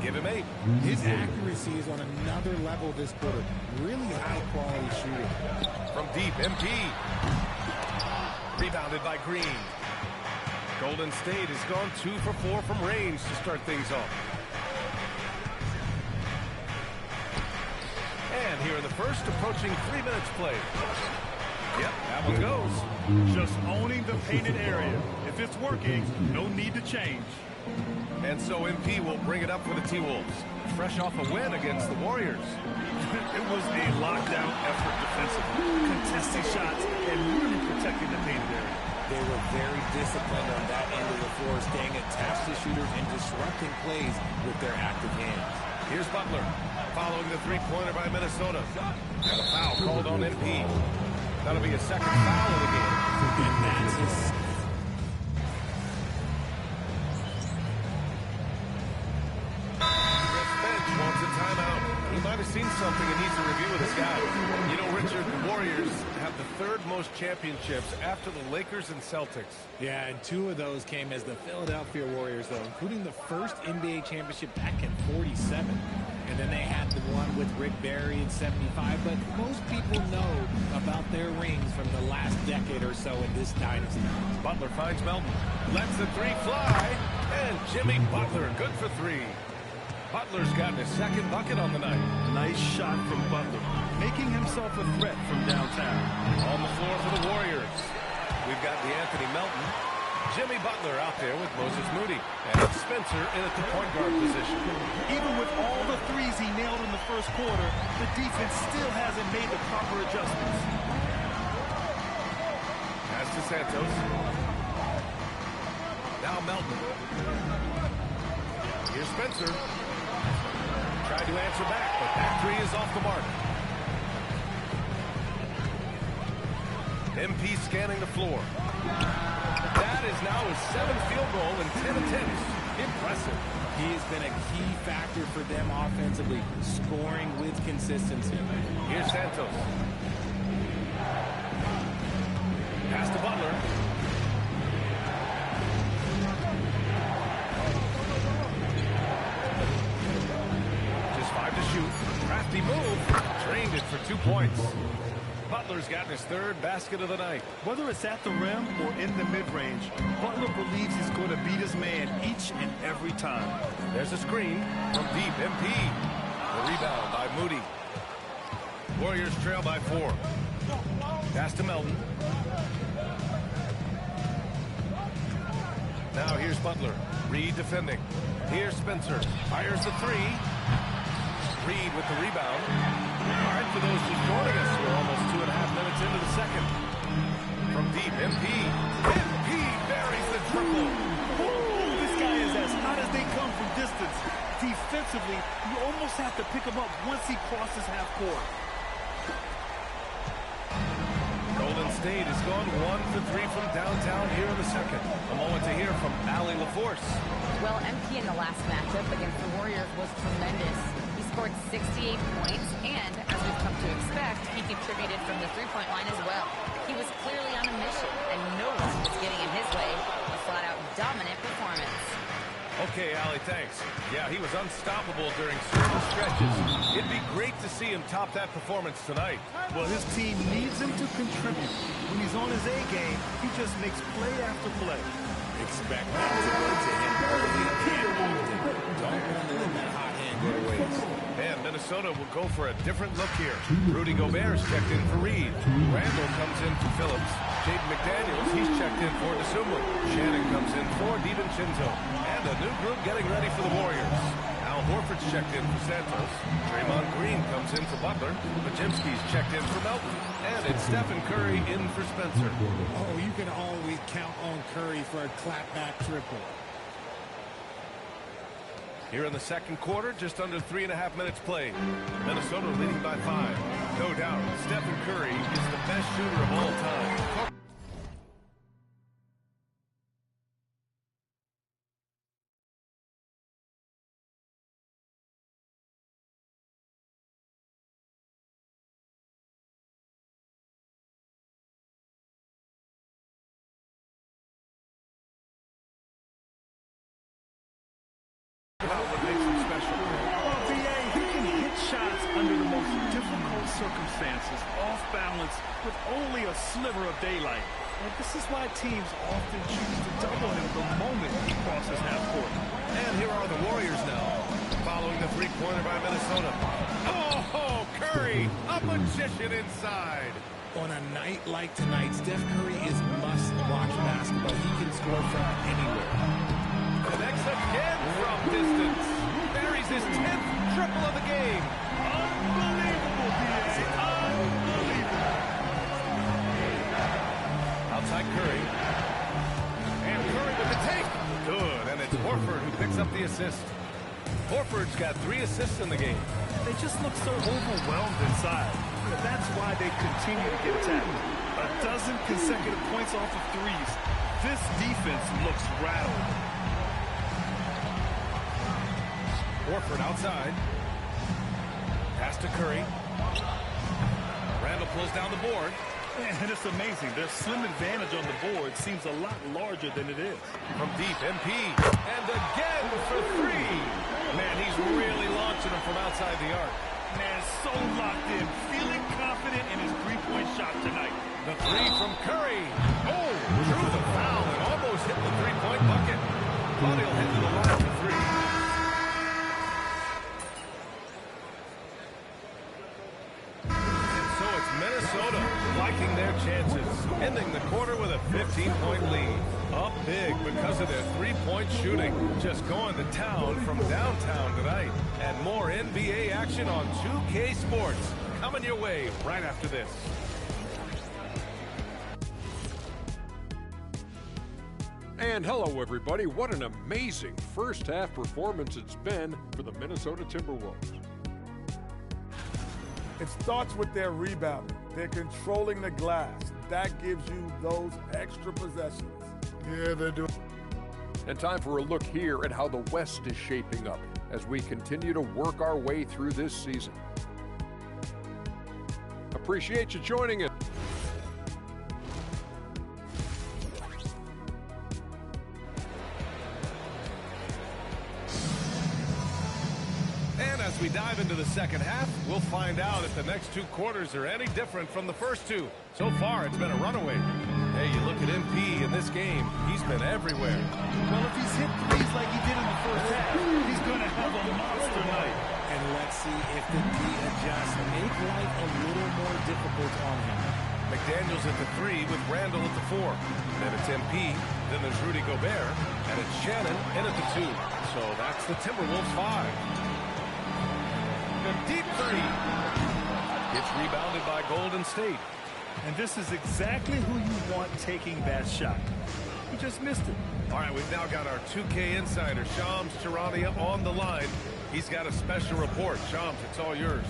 S7: Give him 8.
S16: His accuracy is on another level this quarter. Really high-quality shooting.
S7: From deep, MP. Rebounded by Green. Golden State has gone 2 for 4 from range to start things off. And here in the first, approaching 3 minutes played. Yep, that one goes.
S8: Just owning the painted area. If it's working, no need to change.
S7: And so MP will bring it up for the T-Wolves. Fresh off a win against the Warriors.
S8: It was a lockdown effort defensively. Contesting shots and really protecting the painted area.
S16: They were very disciplined on that end of the floor, staying attached to shooters and disrupting plays with their active hands.
S7: Here's Butler, following the 3-pointer by Minnesota. And a foul called on MP. That'll be a second foul of the game.
S16: And that's his...
S7: Wants a timeout. He might have seen something and needs to review with his guys. You know, Richard, the Warriors have the 3rd most championships after the Lakers and Celtics.
S16: Yeah, and 2 of those came as the Philadelphia Warriors, though, including the first NBA championship back in '47. And then they had the one with Rick Barry in '75. But most people know about their rings from the last decade or so in this dynasty.
S7: Butler finds Melton. Lets the 3 fly. And Jimmy Butler, good for 3. Butler's gotten his 2nd bucket on the night.
S8: Nice shot from Butler, making himself a threat from downtown.
S7: On the floor for the Warriors, we've got DeAnthony Melton, Jimmy Butler out there with Moses Moody, and Spencer in at the point guard position.
S8: Even with all the 3s he nailed in the first quarter, the defense still hasn't made the proper adjustments.
S7: Pass to Santos. Now Melton. Here's Spencer. Tried to answer back, but that 3 is off the mark. MP scanning the floor. That is now his 7th field goal in 10 attempts. Impressive.
S16: He has been a key factor for them offensively, scoring with consistency.
S7: Here's Santos. Pass to Butler. Just 5 to shoot. Crafty move. Drained it for 2 points. Butler's gotten his third basket of the night.
S8: Whether it's at the rim or in the mid-range, Butler believes he's going to beat his man each and every time.
S7: There's a screen from deep. MP. The rebound by Moody. Warriors trail by 4. Pass to Melton. Now here's Butler. Reed defending. Here's Spencer. Fires the 3. Reed with the rebound. All right, for those just joining us, we're almost 2.5 minutes into the second. From deep, MP. MP buries the triple.
S8: Ooh, this guy is as hot as they come from distance. Defensively, you almost have to pick him up once he crosses half court.
S7: Golden State has gone 1 for 3 from downtown here in the second. A moment to hear from Allie LaForce.
S4: Well, MP in the last matchup against the Warriors was tremendous. He scored 68 points, and as we've come to expect, he contributed from the three-point line as well. He was clearly on a mission, and no one was getting in his way. A flat-out dominant performance.
S7: Okay, Allie, thanks. Yeah, he was unstoppable during certain stretches. It'd be great to see him top that performance tonight.
S8: Well, his team needs him to contribute. When he's on his A game, he just makes play after play.
S5: Expect that to go to him early and often. Don't want to let that hot hand go to waste.
S7: And Minnesota will go for a different look here. Rudy Gobert's checked in for Reed. Randall comes in for Phillips. Jaden McDaniels, he's checked in for DeSumler. Shannon comes in for DiVincenzo. And a new group getting ready for the Warriors. Al Horford's checked in for Santos. Draymond Green comes in for Butler. Podziemski's checked in for Melton. And it's Stephen Curry in for Spencer.
S16: Oh, you can always count on Curry for a clapback triple.
S7: Here in the second quarter, just under 3.5 minutes played. Minnesota leading by 5. No doubt, Stephen Curry is the best shooter of all time.
S8: What makes him special? Well, VA, he can hit shots under the most difficult circumstances, off balance, with only a sliver of daylight. And this is why teams often choose to double him the moment he crosses half court.
S7: And here are the Warriors now, following the three-pointer by Minnesota. Oh, Curry, a magician inside.
S16: On a night like tonight, Steph Curry is must-watch basketball. He can score from anywhere.
S7: Connects again from distance. Buries his 10th triple of the game.
S8: Unbelievable, D.A. Unbelievable.
S7: Outside Curry. And Curry with the take. Good, and it's Horford who picks up the assist. Horford's got 3 assists in the game.
S8: They just look so overwhelmed inside. That's why they continue to get attacked. A dozen consecutive points off of threes. This defense looks rattled.
S7: Horford outside. Pass to Curry. Randall pulls down the board.
S8: And it's amazing. Their slim advantage on the board seems a lot larger than it is.
S7: From deep, MP. And again for 3. Man, he's really launching them from outside the arc.
S8: Man, so locked in. Feeling confident in his three-point shot tonight.
S7: The 3 from Curry. Oh, drew the foul and almost hit the three-point bucket. But he'll head to the line for 3. Minnesota liking their chances, ending the quarter with a 15-point lead. Up big because of their three-point shooting. Just going to town from downtown tonight. And more NBA action on 2K Sports. Coming your way right after this.
S11: And hello, everybody. What an amazing first-half performance it's been for the Minnesota Timberwolves.
S17: It starts with their rebounding. They're controlling the glass. That gives you those extra possessions. Yeah, they do.
S11: And time for a look here at how the West is shaping up as we continue to work our way through this season. Appreciate you joining us.
S7: And as we dive dive into the second half. We'll find out if the next two quarters are any different from the first two. So far, it's been a runaway. Hey, you look at MP in this game, he's been everywhere.
S8: Well, if he's hit threes like he did in the first half, he's going to have a monster night.
S16: And let's see if the D adjusts, make life a little more difficult on him.
S7: McDaniels at the 3 with Randall at the 4. Then it's MP, then there's Rudy Gobert, and it's Shannon in at the 2. So that's the Timberwolves 5. The deep 3. Gets rebounded by Golden State.
S8: And this is exactly who you want taking that shot. He just missed it.
S7: All right, we've now got our 2K insider, Shams Charania, on the line. He's got a special report. Shams, it's all yours.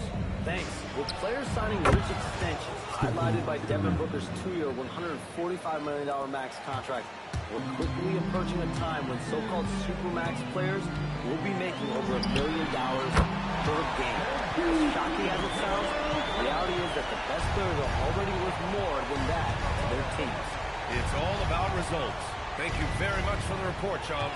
S10: Thanks. With players signing rich extensions, highlighted by Devin Booker's 2-year, $145 million max contract, we're quickly approaching a time when so-called supermax players will be making over $1 billion per game. As shocking as it sounds, the reality is that the best players are already worth more than that to their teams.
S7: It's all about results. Thank you very much for the report, Shams.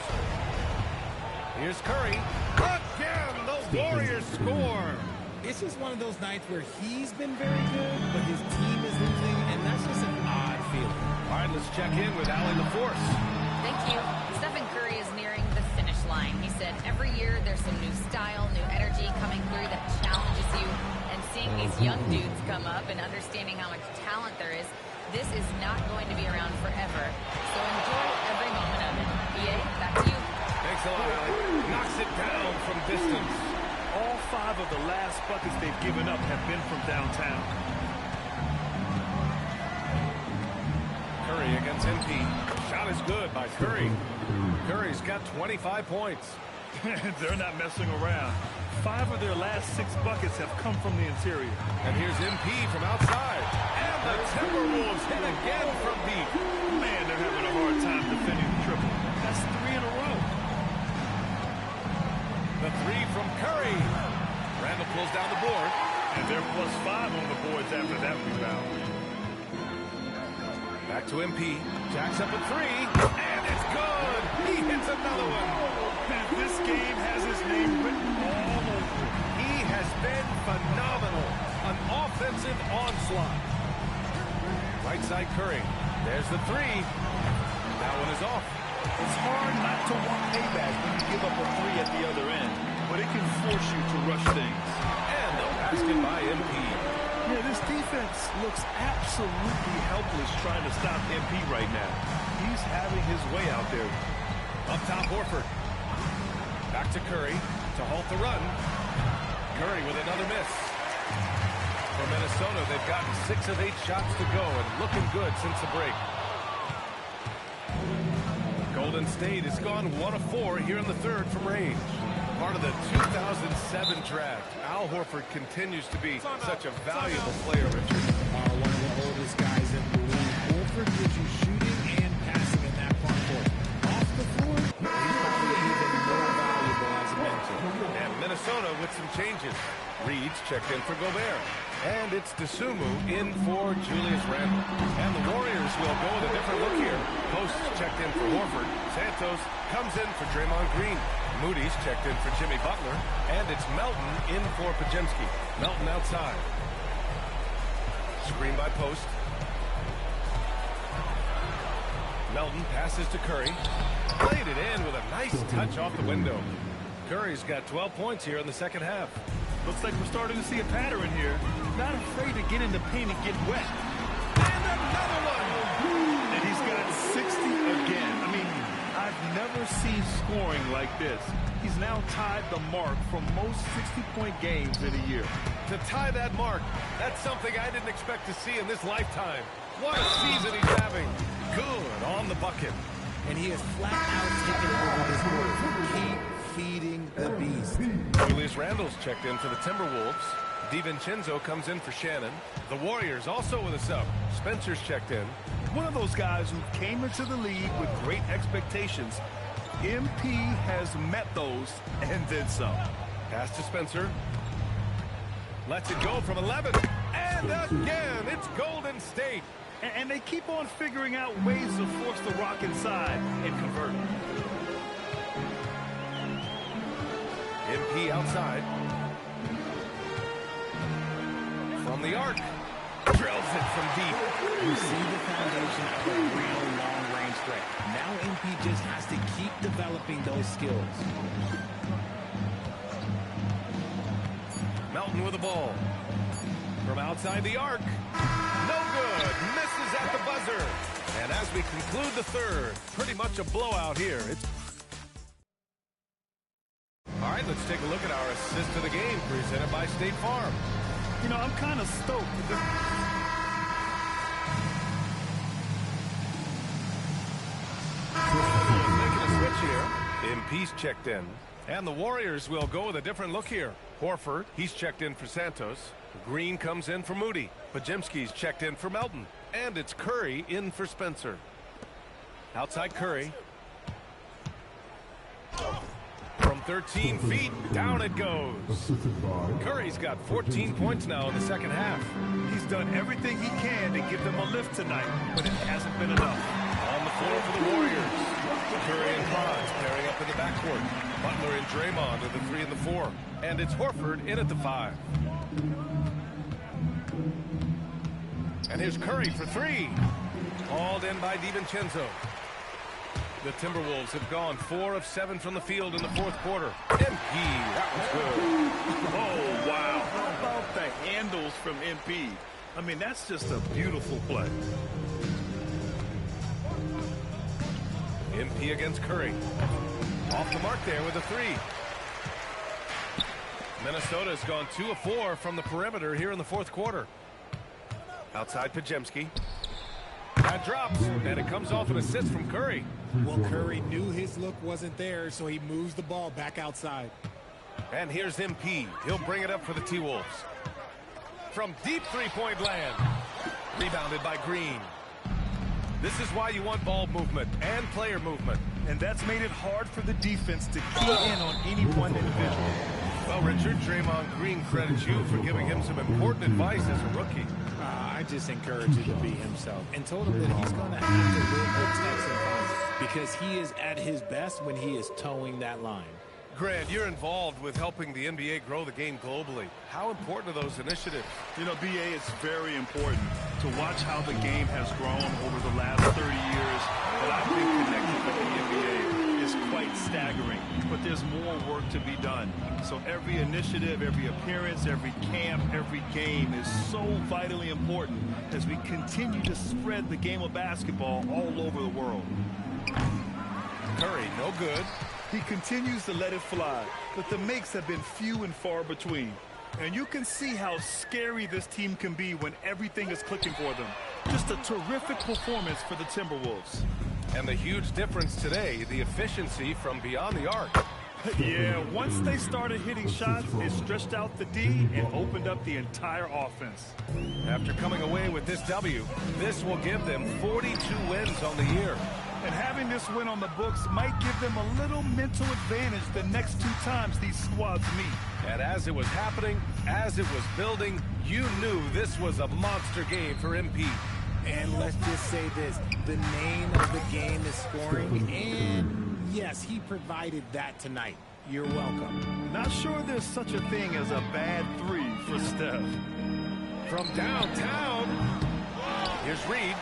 S7: Here's Curry. Again, the Warriors score.
S16: It's just one of those nights where he's been very good, but his team is losing, and that's just an odd feeling.
S7: All right, let's check in with Allie LaForce.
S4: Thank you. Stephen Curry is nearing the finish line. He said every year there's some new style, new energy coming through that challenges you. And seeing these young dudes come up and understanding how much talent there is, this is not going to be around forever. So enjoy every moment of it. EA, back to you.
S7: Thanks a lot, Allie. Knocks it down from distance.
S8: All 5 of the last buckets they've given up have been from downtown.
S7: Curry against MP. Shot is good by Curry. Curry's got 25 points.
S8: They're not messing around. 5 of their last 6 buckets have come from the interior.
S7: And here's MP from outside. And the Timberwolves hit again from deep.
S8: Man, they're having a hard time defending the triple. That's 3 in a row.
S7: The 3 from Curry. Randall pulls down the board.
S8: And they're +5 on the boards after that rebound.
S7: Back to MP. Jacks up a 3. And it's good. He hits another one.
S8: And this game has his name written all over it.
S7: He has been phenomenal. An offensive onslaught. Right side Curry. There's the 3. That one is off.
S8: It's hard not to want payback when you give up a 3 at the other end, but it can force you to rush things.
S7: And the basket by MP.
S8: Yeah, this defense looks absolutely helpless trying to stop MP right now. He's having his way out there.
S7: Up top, Horford. Back to Curry to halt the run. Curry with another miss. For Minnesota, they've gotten 6 of 8 shots to go and looking good since the break. Golden State has gone 1 of 4 here in the third from range. Part of the 2007 draft. Al Horford continues to be such a valuable player, Richard.
S16: One of the oldest guys in the league. Horford gives you shooting and passing in that front court. Off the floor, he's becoming even more valuable, as mentioned.
S7: And Minnesota with some changes. Reed's checked in for Gobert. And it's Dosunmu in for Julius Randle. And the Warriors will go with a different look here. Post checked in for Horford. Santos comes in for Draymond Green. Moody's checked in for Jimmy Butler. And it's Melton in for Podziemski. Melton outside. Screen by Post. Melton passes to Curry. Played it in with a nice touch off the window. Curry's got 12 points here in the second half.
S8: Looks like we're starting to see a pattern here. Not afraid to get in the paint and get wet.
S7: And another one!
S8: And he's got 60 again. I mean, I've never seen scoring like this. He's now tied the mark for most 60-point games in a year.
S7: To tie that mark, that's something I didn't expect to see in this lifetime. What a season he's having. Good on the bucket.
S16: And he has flat out taken over this court. Keep feeding the beast.
S7: Julius Randle's checked in for the Timberwolves. DiVincenzo comes in for Shannon. The Warriors also with a sub. Spencer's checked in.
S8: One of those guys who came into the league with great expectations. MP has met those and then some.
S7: Pass to Spencer. Lets it go from 11. And again, it's Golden State.
S8: And they keep on figuring out ways to force the rock inside and convert.
S7: MP outside. From the arc. Drills it from deep.
S16: You see the foundation of a real long-range threat. Now MP just has to keep developing those skills.
S7: Melton with the ball. From outside the arc. No good. Misses at the buzzer. And as we conclude the third, pretty much a blowout here. All right, let's take a look at our assist to the game presented by State Farm.
S8: You know, I'm kind of stoked.
S7: Making a switch here. MP's checked in. And the Warriors will go with a different look here. Horford, he's checked in for Santos. Green comes in for Moody. Podziemski's checked in for Melton. And it's Curry in for Spencer. Outside Curry. From 13 feet, down it goes. Curry's got 14 points now in the second half.
S8: He's done everything he can to give them a lift tonight, but it hasn't been enough.
S7: On the floor for the Warriors. Curry and Franz pairing up in the backcourt. Butler and Draymond are the 3 and the 4. And it's Horford in at the 5. And here's Curry for 3. Hauled in by DiVincenzo. The Timberwolves have gone 4 of 7 from the field in the fourth quarter. MP, that was good.
S8: Oh, wow. How about the handles from MP? I mean, that's just a beautiful play.
S7: MP against Curry. Off the mark there with a 3. Minnesota has gone 2 of 4 from the perimeter here in the fourth quarter. Outside Podziemski. That drops, and it comes off an assist from Curry.
S16: Well, Curry knew his look wasn't there, so he moves the ball back outside.
S7: And here's MP. He'll bring it up for the T-Wolves. From deep three-point land. Rebounded by Green. This is why you want ball movement and player movement.
S8: And that's made it hard for the defense to key in on any one individual.
S7: Well, Richard, Draymond Green credits you for giving him some important advice as a rookie.
S16: I just encourage him to be himself and told him that he's going to have to live with Texan fans because he is at his best when he is towing that line.
S7: Grant, you're involved with helping the NBA grow the game globally. How important are those initiatives?
S8: You know, BA, it's very important to watch how the game has grown over the last 30 years that I've been connected with the NBA is quite staggering, but there's more work to be done. So every initiative, every appearance, every camp, every game is so vitally important as we continue to spread the game of basketball all over the world.
S7: Curry, no good.
S8: He continues to let it fly, but the makes have been few and far between. And you can see how scary this team can be when everything is clicking for them. Just a terrific performance for the Timberwolves.
S7: And the huge difference today, the efficiency from beyond the arc.
S8: Yeah, once they started hitting shots, it stretched out the D and opened up the entire offense.
S7: After coming away with this W, this will give them 42 wins on the year.
S8: And having this win on the books might give them a little mental advantage the next 2 times these squads meet.
S7: And as it was happening, as it was building, you knew this was a monster game for MP.
S16: And let's just say this, the name of the game is scoring, and yes, he provided that tonight. You're welcome.
S8: Not sure there's such a thing as a bad 3 for Steph.
S7: From downtown, here's Reed.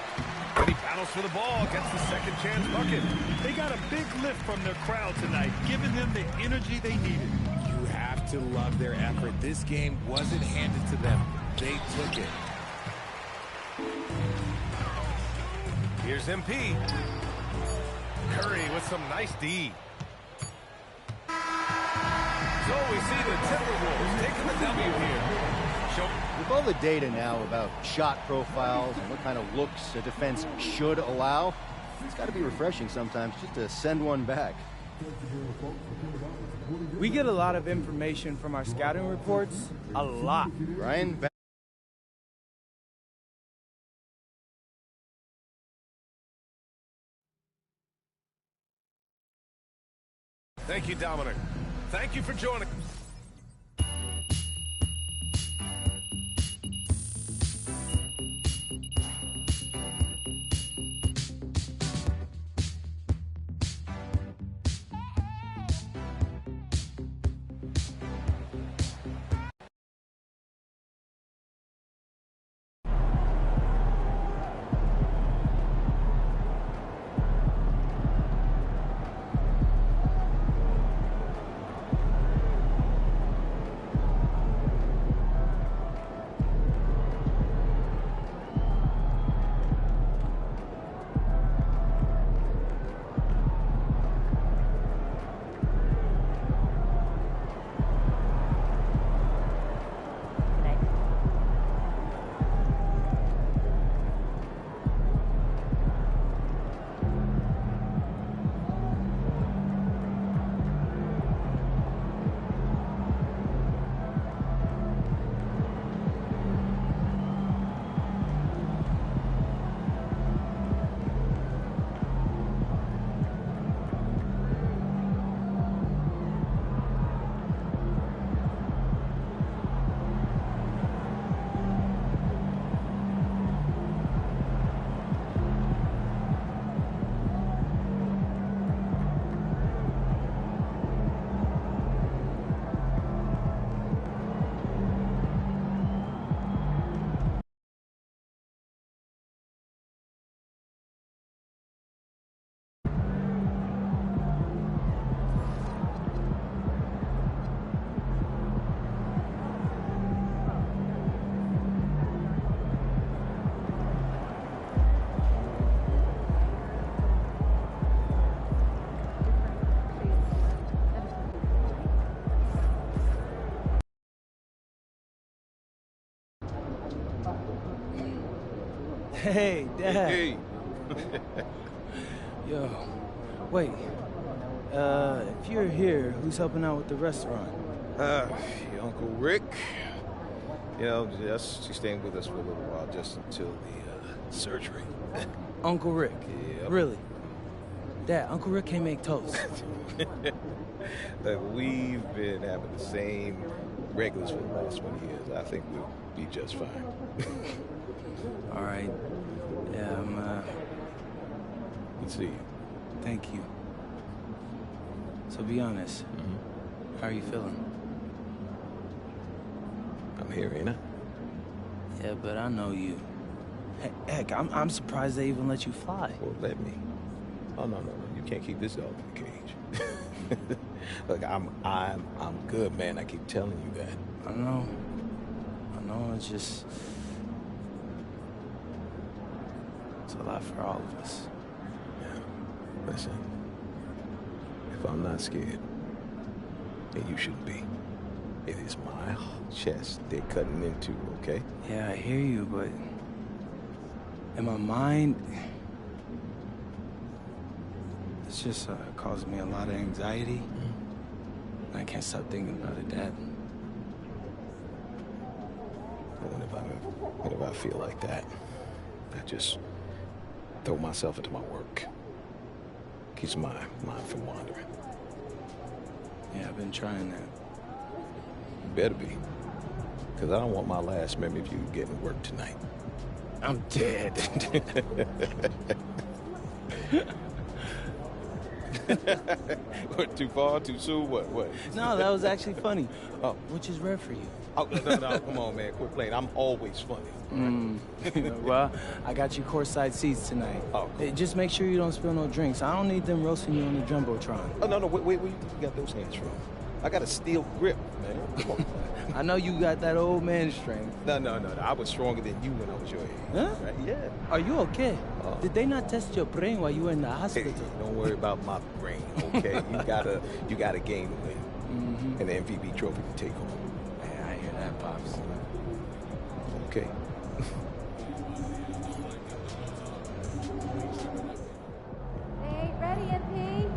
S7: And he battles for the ball, gets the second chance bucket.
S8: They got a big lift from their crowd tonight, giving them the energy they needed.
S16: You have to love their effort. This game wasn't handed to them. They took it.
S7: Here's MP. Curry with some nice D. So we see the Timberwolves taking the W here.
S6: With all the data now about shot profiles and what kind of looks a defense should allow, it's got to be refreshing sometimes just to send one back.
S13: We get a lot of information from our scouting reports, a lot.
S6: Ryan,
S7: thank you, Dominic. Thank you for joining.
S13: Hey, Dad.
S18: Hey.
S13: Yo, wait. If you're here, who's helping out with the restaurant?
S18: Your Uncle Rick. You know, she's staying with us for a little while, just until the surgery.
S13: Uncle Rick?
S18: Yep.
S13: Really? Dad, Uncle Rick can't make toast.
S18: Like, we've been having the same regulars for the last 20 years. I think we'll be just fine.
S13: All right. Yeah,
S18: Good to see you.
S13: Thank you. So be honest. How are you feeling?
S18: I'm here, ain't I?
S13: Yeah, but I know you. Heck, I'm surprised they even let you fly.
S18: Well, let me. Oh, no. You can't keep this dog in the cage. Look, I'm good, man. I keep telling you that.
S13: I know, it's just... It's a lot for all of us.
S18: Yeah. Listen, if I'm not scared, then you shouldn't be. It is my chest they're cutting into, okay?
S13: Yeah, I hear you, but... in my mind... it's just causing me a lot of anxiety. I can't stop thinking about it, Dad.
S18: Whenever I feel like that, I just throw myself into my work. Keeps my mind from wandering.
S13: Yeah, I've been trying that.
S18: You better be. Because I don't want my last memory of you getting work tonight.
S13: I'm dead.
S18: What, too far, too soon? What?
S13: No, that was actually funny. Oh, which is rare for you.
S18: Oh, no, come on, man. Quit playing. I'm always funny.
S13: Well, I got you courtside seats tonight.
S18: Oh, cool.
S13: Hey, just make sure you don't spill no drinks. I don't need them roasting you on the Jumbotron.
S18: Oh, no, wait, where you think you got those hands from? I got a steel grip, man. Come on.
S13: I know you got that old man strength.
S18: No. I was stronger than you when I was your age.
S13: Huh?
S18: Right? Yeah.
S13: Are you okay? Did they not test your brain while you were in the hospital?
S18: Hey, don't worry about my brain, okay? you got a game to win. And the MVP trophy to take home.
S13: Man, I hear that, Pops.
S18: Okay.
S15: Hey, ready, MP?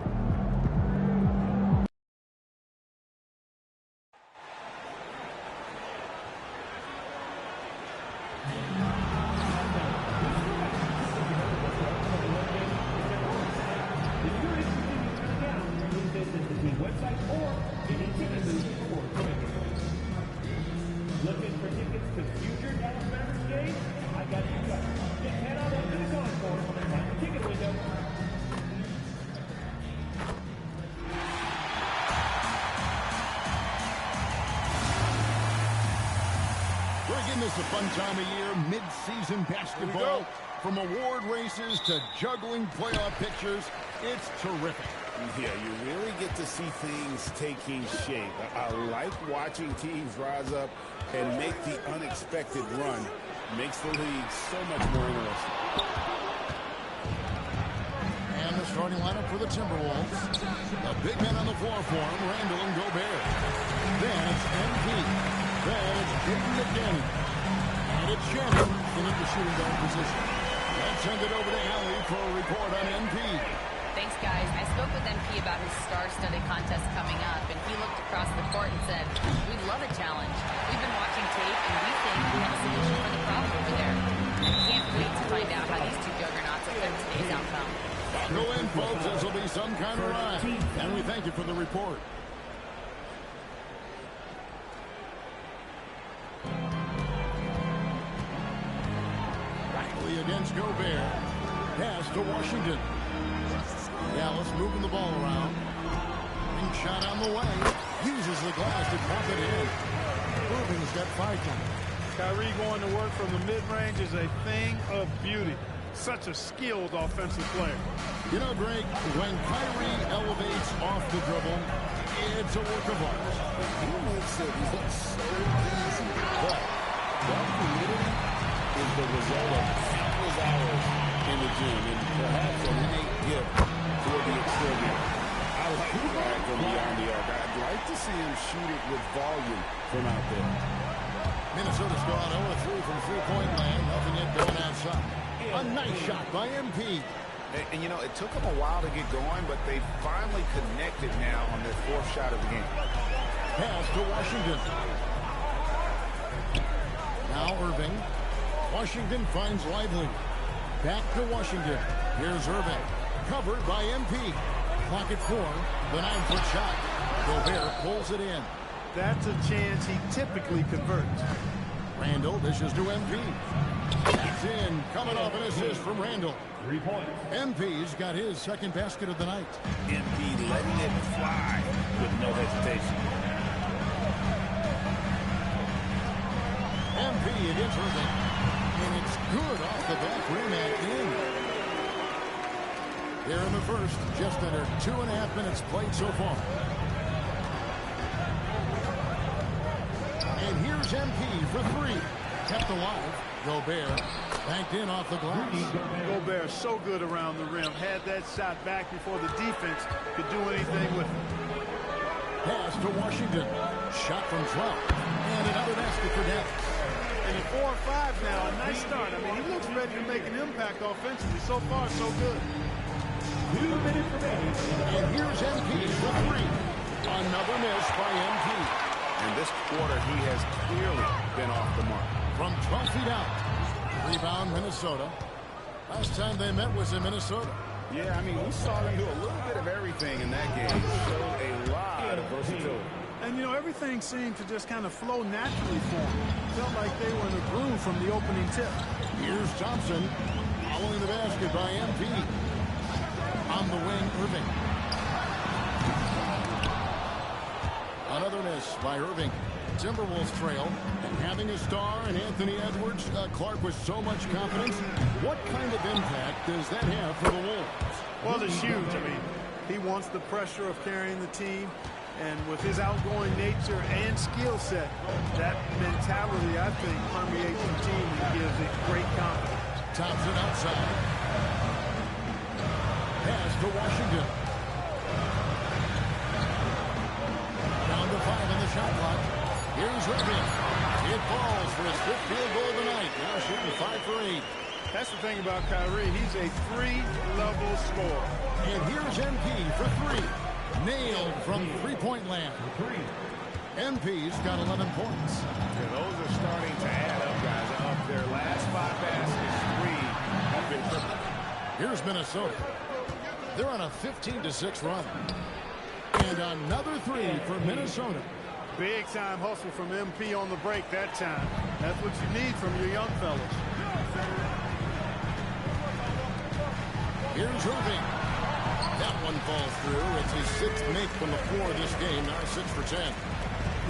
S19: Looking for tickets to future Dallas Mavericks games? I got you covered. Just head on over to the concourse at the ticket window.
S1: We're getting this a fun time of year, mid-season basketball. From award races to juggling playoff pictures, it's terrific.
S5: Yeah, you really get to see things taking shape. I like watching teams rise up and make the unexpected run. Makes the league so much more interesting.
S1: And the starting lineup for the Timberwolves. The big men on the floor for him, Randall and Gobert. Then it's MP. Then it's Jaden McDaniel. And it's Shannon in the shooting guard position. Let's send it over to Allie for a report on MP.
S4: Thanks, guys. I spoke with MP about his star-studded contest coming up, and he looked across the court and said, "We'd love a challenge. We've been watching tape, and we think we have a solution for the problem over there." I can't wait to find out how these two juggernauts affect today's outcome.
S1: Go in, folks. This will be some kind of ride. And we thank you for the report. Riley against Gobert. Pass to Washington. Dallas moving the ball around. Big shot on the way. Uses the glass to pop it in. Irving's got 5 points.
S8: Kyrie going to work from the mid-range is a thing of beauty. Such a skilled offensive player.
S1: You know, Greg, when Kyrie elevates off the dribble, it's a work of art.
S5: He makes it look so easy. But that humility is the result of countless hours in the gym and perhaps a late gift for the extraordinary. I like the guy from beyond the arc. I'd like to see him shoot it with volume from out there.
S1: Minnesota's gone 0-3 from three-point land. Nothing yet going outside. A nice shot by MP.
S2: And, you know, it took them a while to get going, but they finally connected now on their fourth shot of the game.
S1: Pass to Washington. Now Irving. Washington finds Lively. Back to Washington. Here's Irving. Covered by MP. Clock at 4. The 9-foot shot. Gobert pulls it in.
S14: That's a chance he typically converts.
S1: Randall dishes to MP. It's in. Coming off an assist from Randall.
S19: 3 points.
S1: MP's got his second basket of the night.
S2: MP letting it fly with no hesitation.
S1: MP against Irving. And it's good off the back rim and in. Here in the first, just under 2.5 minutes played so far. And here's MP for 3. Kept alive. Gobert banked in off the glass.
S14: Gobert so good around the rim. Had that shot back before the defense could do anything with it.
S1: Pass to Washington. Shot from 12. And another basket for Dallas.
S14: And at 4 or 5 now, a nice start. I mean, he looks ready to make an impact offensively. So far, so good.
S19: 2 minutes remaining.
S1: And here's MP for 3. Another miss by MP.
S2: And this quarter, he has clearly been off the mark.
S1: From 12 feet out. Rebound, Minnesota. Last time they met was in Minnesota.
S2: Yeah, I mean, we saw them do a little bit of everything in that game. Showed a lot of versatility.
S14: And, you know, everything seemed to just kind of flow naturally for them. Felt like they were in a groove from the opening tip.
S1: Here's Thompson. Following the basket by MP. On the wing, Irving. Another miss by Irving. Timberwolves trail, and having a star in Anthony Edwards, Clark with so much confidence, what kind of impact does that have for the Wolves?
S14: Well, it's huge. I mean, he wants the pressure of carrying the team, and with his outgoing nature and skill set, that mentality, I think, permeates the team and gives it great confidence.
S1: Thompson outside. Pass to Washington. Down to 5 in the shot clock. Here's Irving. It falls for his 5th field goal of the night. Now shooting 5 for 8.
S14: That's the thing about Kyrie. He's a 3-level scorer.
S1: And here's MP for 3. Nailed from three-point land. MP's got 11 points.
S2: Yeah, those are starting to add up, guys. Of their last 5 baskets, 3 have been triple.
S1: Here's Minnesota. They're on a 15-6 run. And another 3 for Minnesota.
S14: Big-time hustle from MP on the break that time. That's what you need from your young fellas.
S1: Here's Irving. That one falls through. It's his 6th make from the floor this game. Now 6 for 10.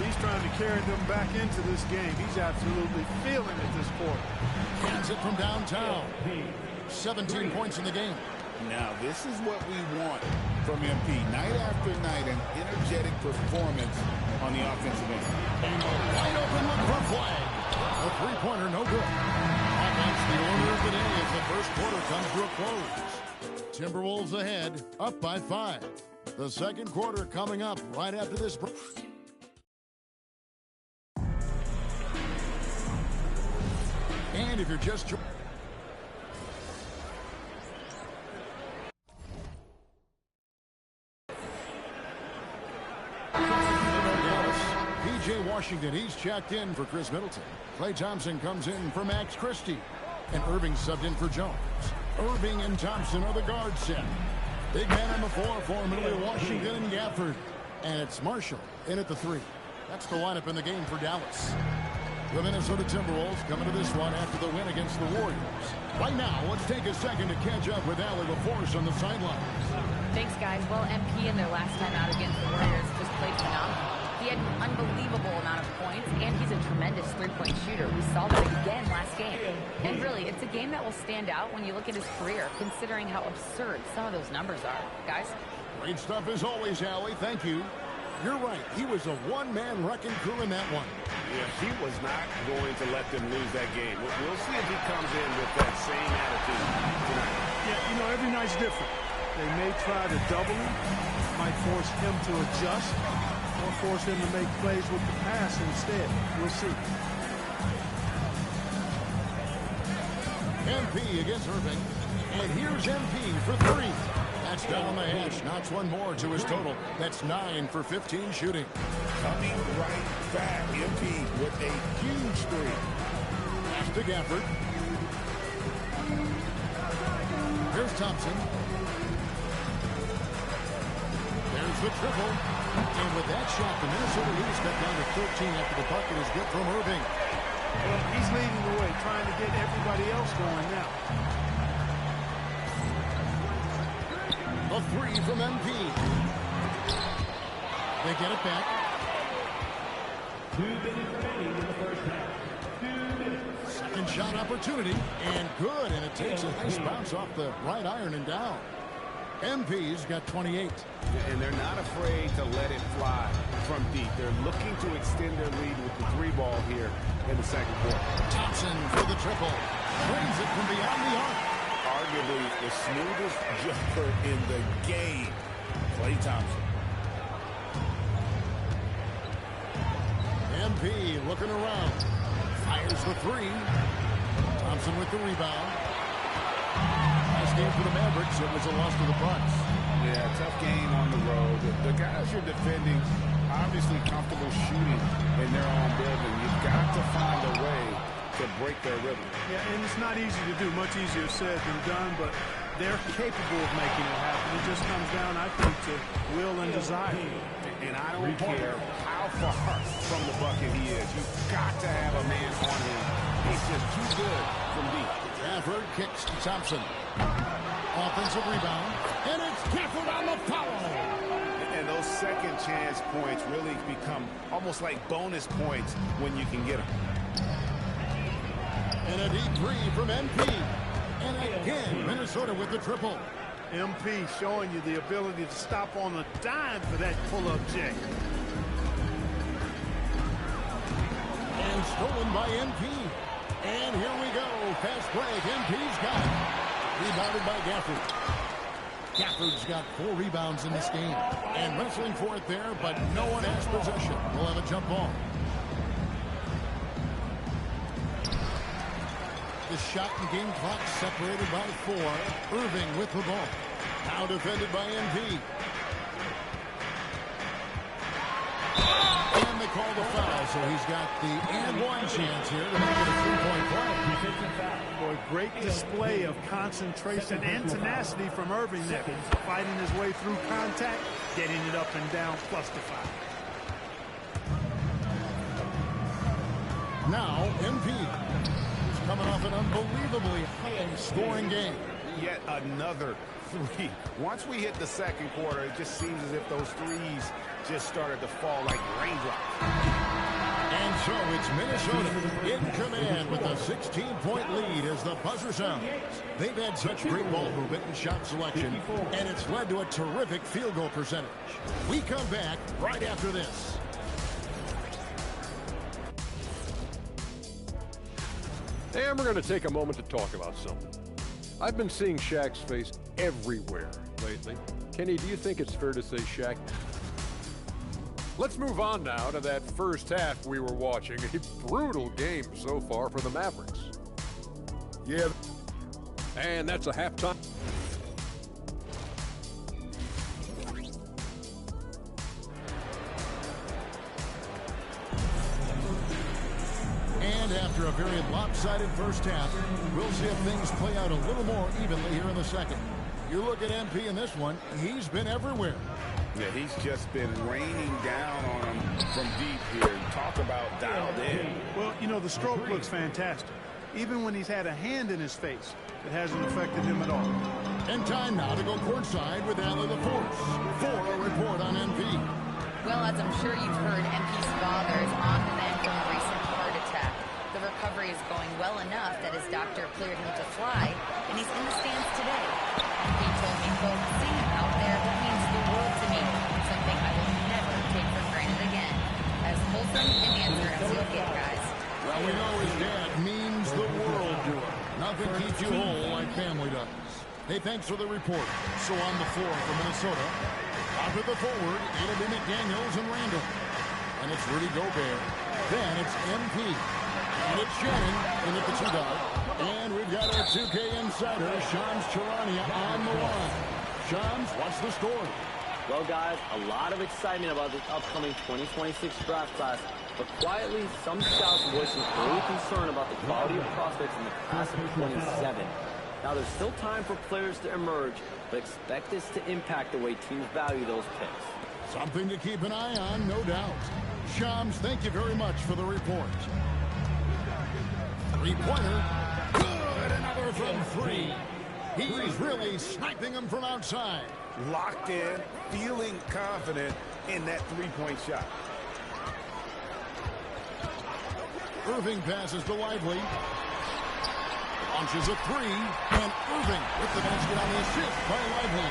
S14: He's trying to carry them back into this game. He's absolutely feeling it this quarter.
S1: Gets it from downtown. 17 points in the game.
S2: Now, this is what we want from MP. Night after night, an energetic performance on the offensive end.
S1: Wide open look for flag. A three-pointer, no good. That's the order of the day as the first quarter comes to a close. Timberwolves ahead, up by 5. The second quarter coming up right after this break. And if you're just PJ Washington, he's checked in for Chris Middleton. Klay Thompson comes in for Max Christie. And Irving subbed in for Jones. Irving and Thompson are the guard set. Big man on the floor for Washington and Gafford. And it's Marshall in at the 3. That's the lineup in the game for Dallas. The Minnesota Timberwolves coming to this one after the win against the Warriors. Right now, let's take a second to catch up with Allie LaForce on the sidelines.
S4: Thanks, guys. Well, MP in their last time out against the Warriors just played phenomenal. He had an unbelievable amount of points, and he's a tremendous three-point shooter. We saw that again last game. And really, it's a game that will stand out when you look at his career, considering how absurd some of those numbers are. Guys?
S1: Great stuff as always, Allie. Thank you. You're right. He was a one-man wrecking crew in that one.
S2: Yeah, he was not going to let them lose that game. We'll see if he comes in with that same attitude tonight.
S14: Yeah, you know, every night's different. They may try to double him, might force him to adjust, or force him to make plays with the pass instead. We'll see.
S1: MP MP against Irving. And here's MP for three. That's down on the hash. Knocks one more to his total. That's 9 for 15 shooting.
S5: Coming right back. MP with a huge three.
S1: Pass to Gafford. Here's Thompson. There's the triple. And with that shot, the Minnesota Leafs got down to 13 after the bucket is good from Irving.
S8: Well, he's leading the way, trying to get everybody else going now.
S1: A three from MP. They get it back.
S19: 2 minutes remaining in the first half. 2 minutes.
S1: Second shot opportunity, and good, and it takes a nice bounce off the right iron and down. MP's got 28.
S2: And they're not afraid to let it fly from deep. They're looking to extend their lead with the three ball here in the second quarter.
S1: Thompson for the triple. Brings it from beyond the arc.
S5: Arguably the smoothest jumper in the game. Klay Thompson.
S1: MP looking around. Fires the three. Thompson with the rebound. Nice game for the Mavericks. It was a loss to the Bucks.
S2: Yeah, tough game on the road. The guys you're defending obviously comfortable shooting in their own building. You've got to find a way to break their rhythm.
S8: Yeah, and it's not easy to do. Much easier said than done, but they're capable of making it happen. It just comes down, I think, to will and desire.
S2: And I don't care how far from the bucket he is. You've got to have a man on him. He's just too good from deep.
S1: Gafford kicks to Thompson. Offensive rebound. And it's Gafford on the foul.
S2: And those second chance points really become almost like bonus points when you can get them.
S1: And a deep three from MP. And again, Minnesota with the triple.
S8: MP showing you the ability to stop on a dime for that pull-up J.
S1: And stolen by MP. And here we go. Fast break. MP's got it. Rebounded by Gafford. Gafford's got 4 rebounds in this game. And wrestling for it there, but no one has possession. We'll have a jump ball. The shot and game clock separated by 4. Irving with the ball. Now defended by MP. And they call the foul, so he's got the and one chance here to make it a 3-point play.
S8: Boy, great display of concentration and tenacity from Irving there. Fighting his way through contact, getting it up and down, plus the foul.
S1: Now, MP is coming off an unbelievably high-scoring game.
S2: Yet another three. Once we hit the second quarter, it just seems as if those threes just started to fall like raindrops.
S1: And so it's Minnesota in command with a 16-point lead as the buzzer sounds. They've had such great ball movement and shot selection, and it's led to a terrific field goal percentage. We come back right after this.
S11: And we're going to take a moment to talk about something. I've been seeing Shaq's face everywhere lately. Kenny, do you think it's fair to say Shaq? Let's move on now to that first half we were watching. A brutal game so far for the Mavericks.
S17: Yeah.
S11: And that's a halftime.
S1: And after a very lopsided first half, we'll see if things play out a little more evenly here in the second. You look at MP in this one, he's been everywhere.
S2: Yeah, he's just been raining down on him from deep here. Talk about dialed in.
S8: Well, you know, the stroke looks fantastic. Even when he's had a hand in his face, it hasn't affected him at all.
S1: And time now to go courtside with Allie LaForce for a report on MP.
S4: Well, as I'm sure you've heard, MP's father is on the mend from a recent heart attack. The recovery is going well enough that his doctor cleared him to fly, and he's in the stands today. MP told me, folks, seeing him out there, that means the world to me. Something I will never take for granted again. As wholesome and answer as you'll get, guys.
S1: Well, we know his dad means the world to him. Nothing keeps you whole like family does. Hey, thanks for the report. So on the floor for Minnesota, out at the forward, it'll be McDaniels and Randall. And it's Rudy Gobert. Then it's MP. And it's Shannon in at the 2 guard. And we've got our 2K insider, Shams Charania, on the line. Shams, what's the story?
S10: Well, guys, a lot of excitement about this upcoming 2026 draft class, but quietly, some scouts voicing early concern about the quality of prospects in the class of 27. Now, there's still time for players to emerge, but expect this to impact the way teams value those picks.
S1: Something to keep an eye on, no doubt. Shams, thank you very much for the report. Three-pointer. Good, another from three. He's really sniping them from outside.
S2: Locked in, feeling confident in that three-point shot.
S1: Irving passes to Lively. Launches a three, and Irving with the basket on the assist by Lively.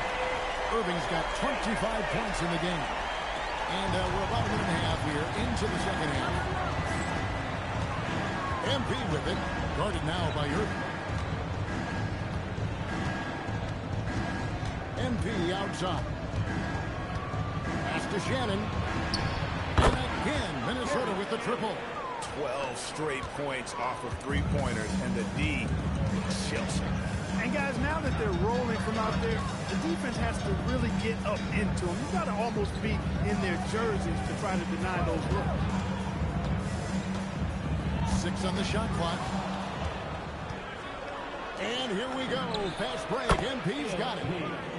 S1: Irving's got 25 points in the game. And we're about a minute and a half here into the second half. MP with it, guarded now by Irving. MP outside. Pass to Shannon. And again, Minnesota with the triple.
S2: 12 straight points off of three-pointers, and the D chills.
S8: And guys, now that they're rolling from out there, the defense has to really get up into them. You've got to almost be in their jerseys to try to deny those looks.
S1: 6 on the shot clock. And here we go. Fast break. MP's got it.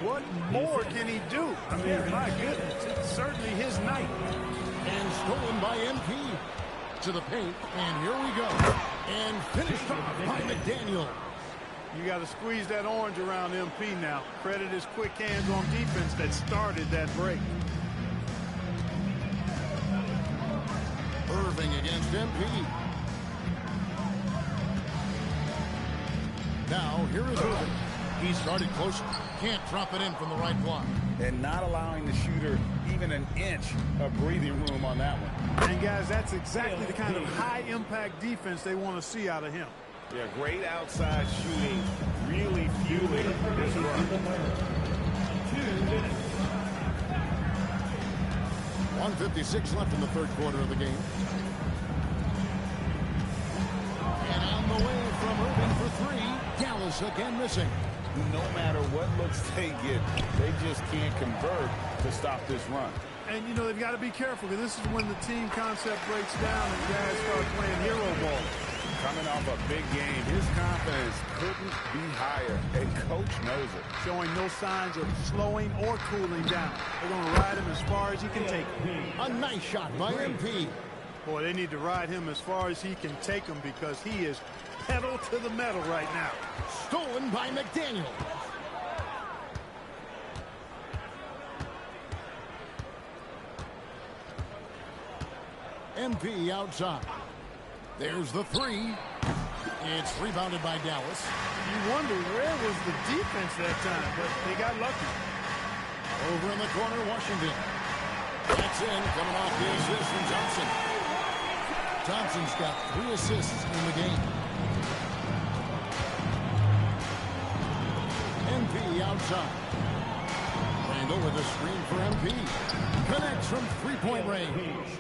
S8: What more can he do? I mean, my goodness, it's certainly his night.
S1: And stolen by MP. To the paint, and here we go. And finished off by McDaniel.
S8: You got to squeeze that orange around MP now. Credit his quick hands on defense that started that break.
S1: Irving against MP. Now, here is Irving. He started closer. Can't drop it in from the right block.
S2: And not allowing the shooter even an inch of breathing room on that one.
S8: And, guys, that's exactly the kind of high-impact defense they want to see out of him.
S2: Yeah, great outside shooting, really fueling this run.
S1: 1:56 left in the third quarter of the game. And on the way from Irving for three. Dallas again missing.
S2: No matter what looks they get, they just can't convert to stop this run.
S8: And, you know, they've got to be careful, because this is when the team concept breaks down and guys start playing hero ball.
S2: Coming off a big game, his confidence couldn't be higher, and coach knows it.
S8: Showing no signs of slowing or cooling down. They're going to ride him as far as he can take him.
S1: A nice shot by MP.
S8: Boy, they need to ride him as far as he can take him, because he is pedal to the metal right now.
S1: Stolen by McDaniel. MP outside. There's the three. It's rebounded by Dallas.
S8: You wonder where was the defense that time, but they got lucky.
S1: Over in the corner, Washington. That's in, coming off the assist from Thompson. Thompson's got 3 assists in the game. MP outside. Randall with a screen for MP. Connects from three-point range.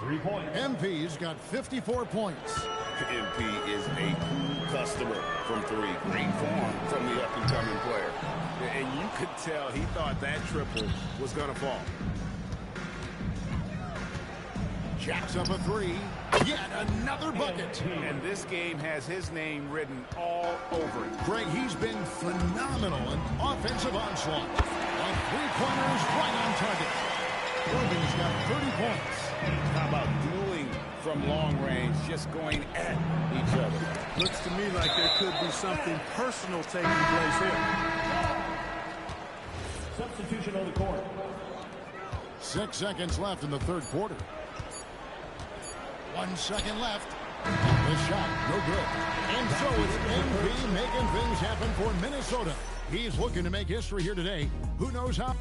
S19: 3 points.
S1: MP's got 54 points.
S5: MP is a cool customer from three. Great form from the up-and-coming player.
S2: And you could tell he thought that triple was going to fall.
S1: Jacks up a three. Yet another bucket.
S2: And this game has his name written all over it.
S1: Greg, he's been phenomenal in offensive onslaught. And three-pointers right on target. Irving's got 30 points.
S2: How about dueling from long range, just going at each other?
S8: Looks to me like there could be something personal taking place here.
S19: Substitution on the court.
S1: 6 seconds left in the third quarter. 1 second left. The shot, no good. And so it's MP making things happen for Minnesota. He's looking to make history here today. Who knows how?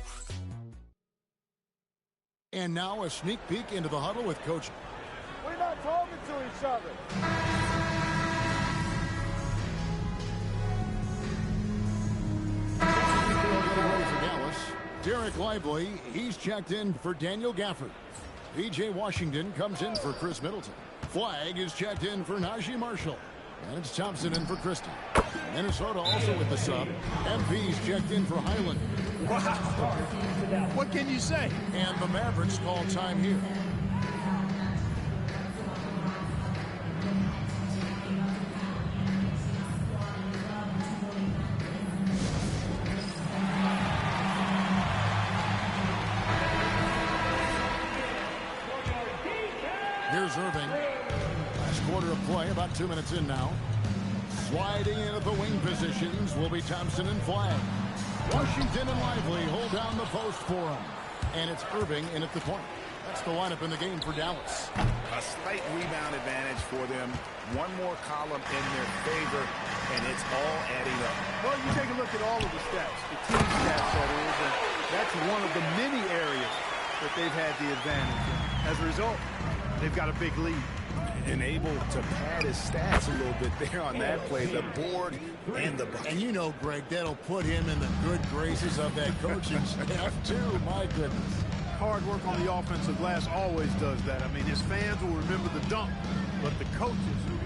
S1: And now a sneak peek into the huddle with Coach.
S17: We're not talking to each other.
S1: For Dallas, Derek Lively, he's checked in for Daniel Gafford. P.J. Washington comes in for Chris Middleton. Flag is checked in for Najee Marshall. And it's Thompson in for Christie. Minnesota also with the sub. MP's checked in for Highland.
S14: Wow. What can you say?
S1: And the Mavericks call time here. Here's Irving. Last quarter of play, about 2 minutes in now. Sliding in at the wing positions will be Thompson and Flagg. Washington and Lively hold down the post for him. And it's Irving in at the point. That's the lineup in the game for Dallas.
S2: A slight rebound advantage for them. One more column in their favor, and it's all adding up.
S14: Well, you take a look at all of the stats, the team stats, that is, and that's one of the many areas that they've had the advantage. As a result, they've got a big lead.
S2: And able to pad his stats a little bit there on that play, the board and the bucket.
S1: And you know, Greg, that'll put him in the good graces of that coaching staff, too. My goodness.
S14: Hard work on the offensive glass always does that. I mean, his fans will remember the dunk, but the coaches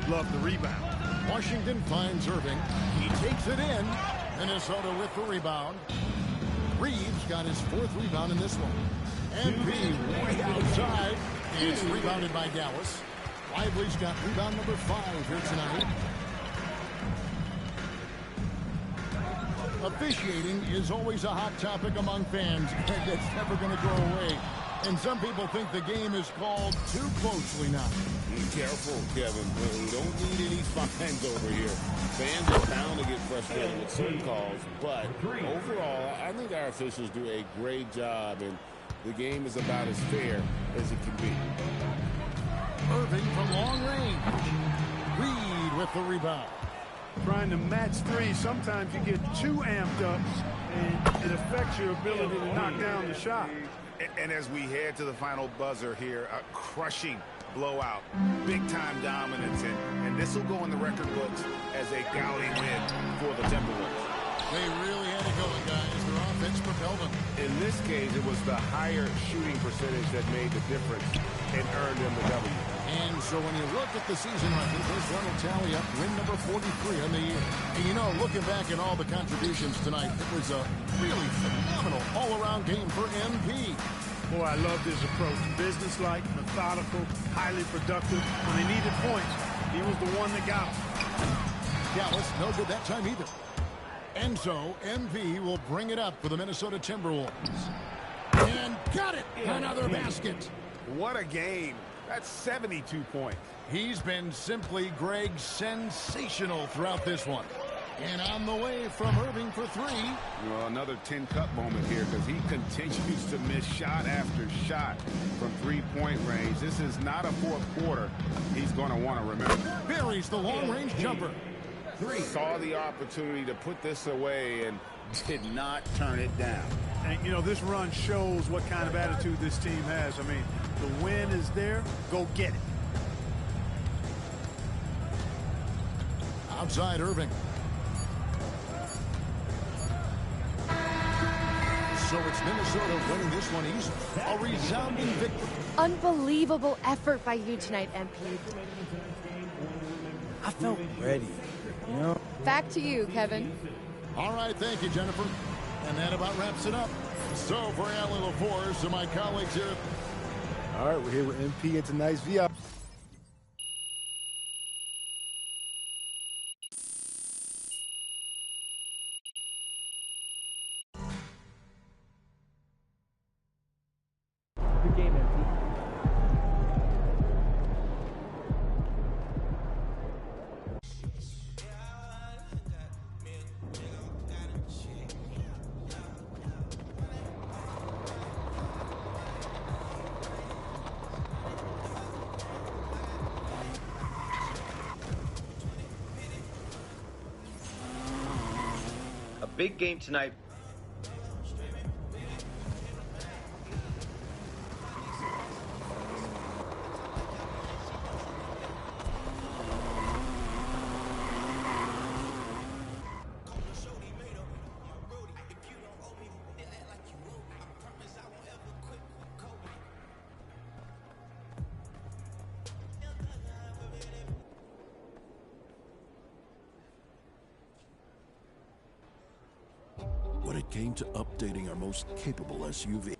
S14: love the rebound.
S1: Washington finds Irving. He takes it in. Minnesota with the rebound. Reeves got his 4th rebound in this one. MP way outside. It's rebounded by Dallas. Lively's got rebound number 5 here tonight. Officiating is always a hot topic among fans, and it's never going to go away. And some people think the game is called too closely now.
S5: Be careful, Kevin. We don't need any fines over here. Fans are bound to get frustrated with certain calls, but overall, I think our officials do a great job, and the game is about as fair as it can be.
S1: Irving from long range. Reed with the rebound.
S14: Trying to match three, sometimes you get too amped up, and it affects your ability to knock down the shot.
S2: And as we head to the final buzzer here, a crushing blowout, big-time dominance, and this will go in the record books as a gaudy win for the Timberwolves.
S1: They really had it going, guys. Their offense propelled them.
S2: In this case, it was the higher shooting percentage that made the difference and earned them the W.
S1: And so when you look at the season record, this one will tally up win number 43 on the year. And you know, looking back at all the contributions tonight, it was a really phenomenal all-around game for MP.
S14: Boy, I love his approach. Business-like, methodical, highly productive. When they needed points, he was the one that got them.
S1: Dallas, no good that time either. And so, MP will bring it up for the Minnesota Timberwolves. And got it! Another basket.
S2: What a game. That's 72 points.
S1: He's been simply, Greg, sensational throughout this one. And on the way from Irving for 3.
S2: Well, another 10-cup moment here because he continues to miss shot after shot from three-point range. This is not a fourth quarter he's going to want to remember.
S1: Buries the long-range jumper.
S5: 3. Saw the opportunity to put this away and did not turn it down.
S14: And, you know, this run shows what kind of attitude this team has. I mean, the win is there. Go get it.
S1: Outside Irving. So it's Minnesota winning this one easily. A resounding victory.
S15: Unbelievable effort by you tonight, MP.
S13: I felt ready, you know?
S15: Back to you, Kevin.
S1: All right, thank you, Jennifer. And that about wraps it up. So for Allie LaForce and my colleagues here.
S17: All right, we're here with MP and tonight's VIP.
S13: Good game, MP.
S20: Big game tonight. it came to updating our most capable SUV,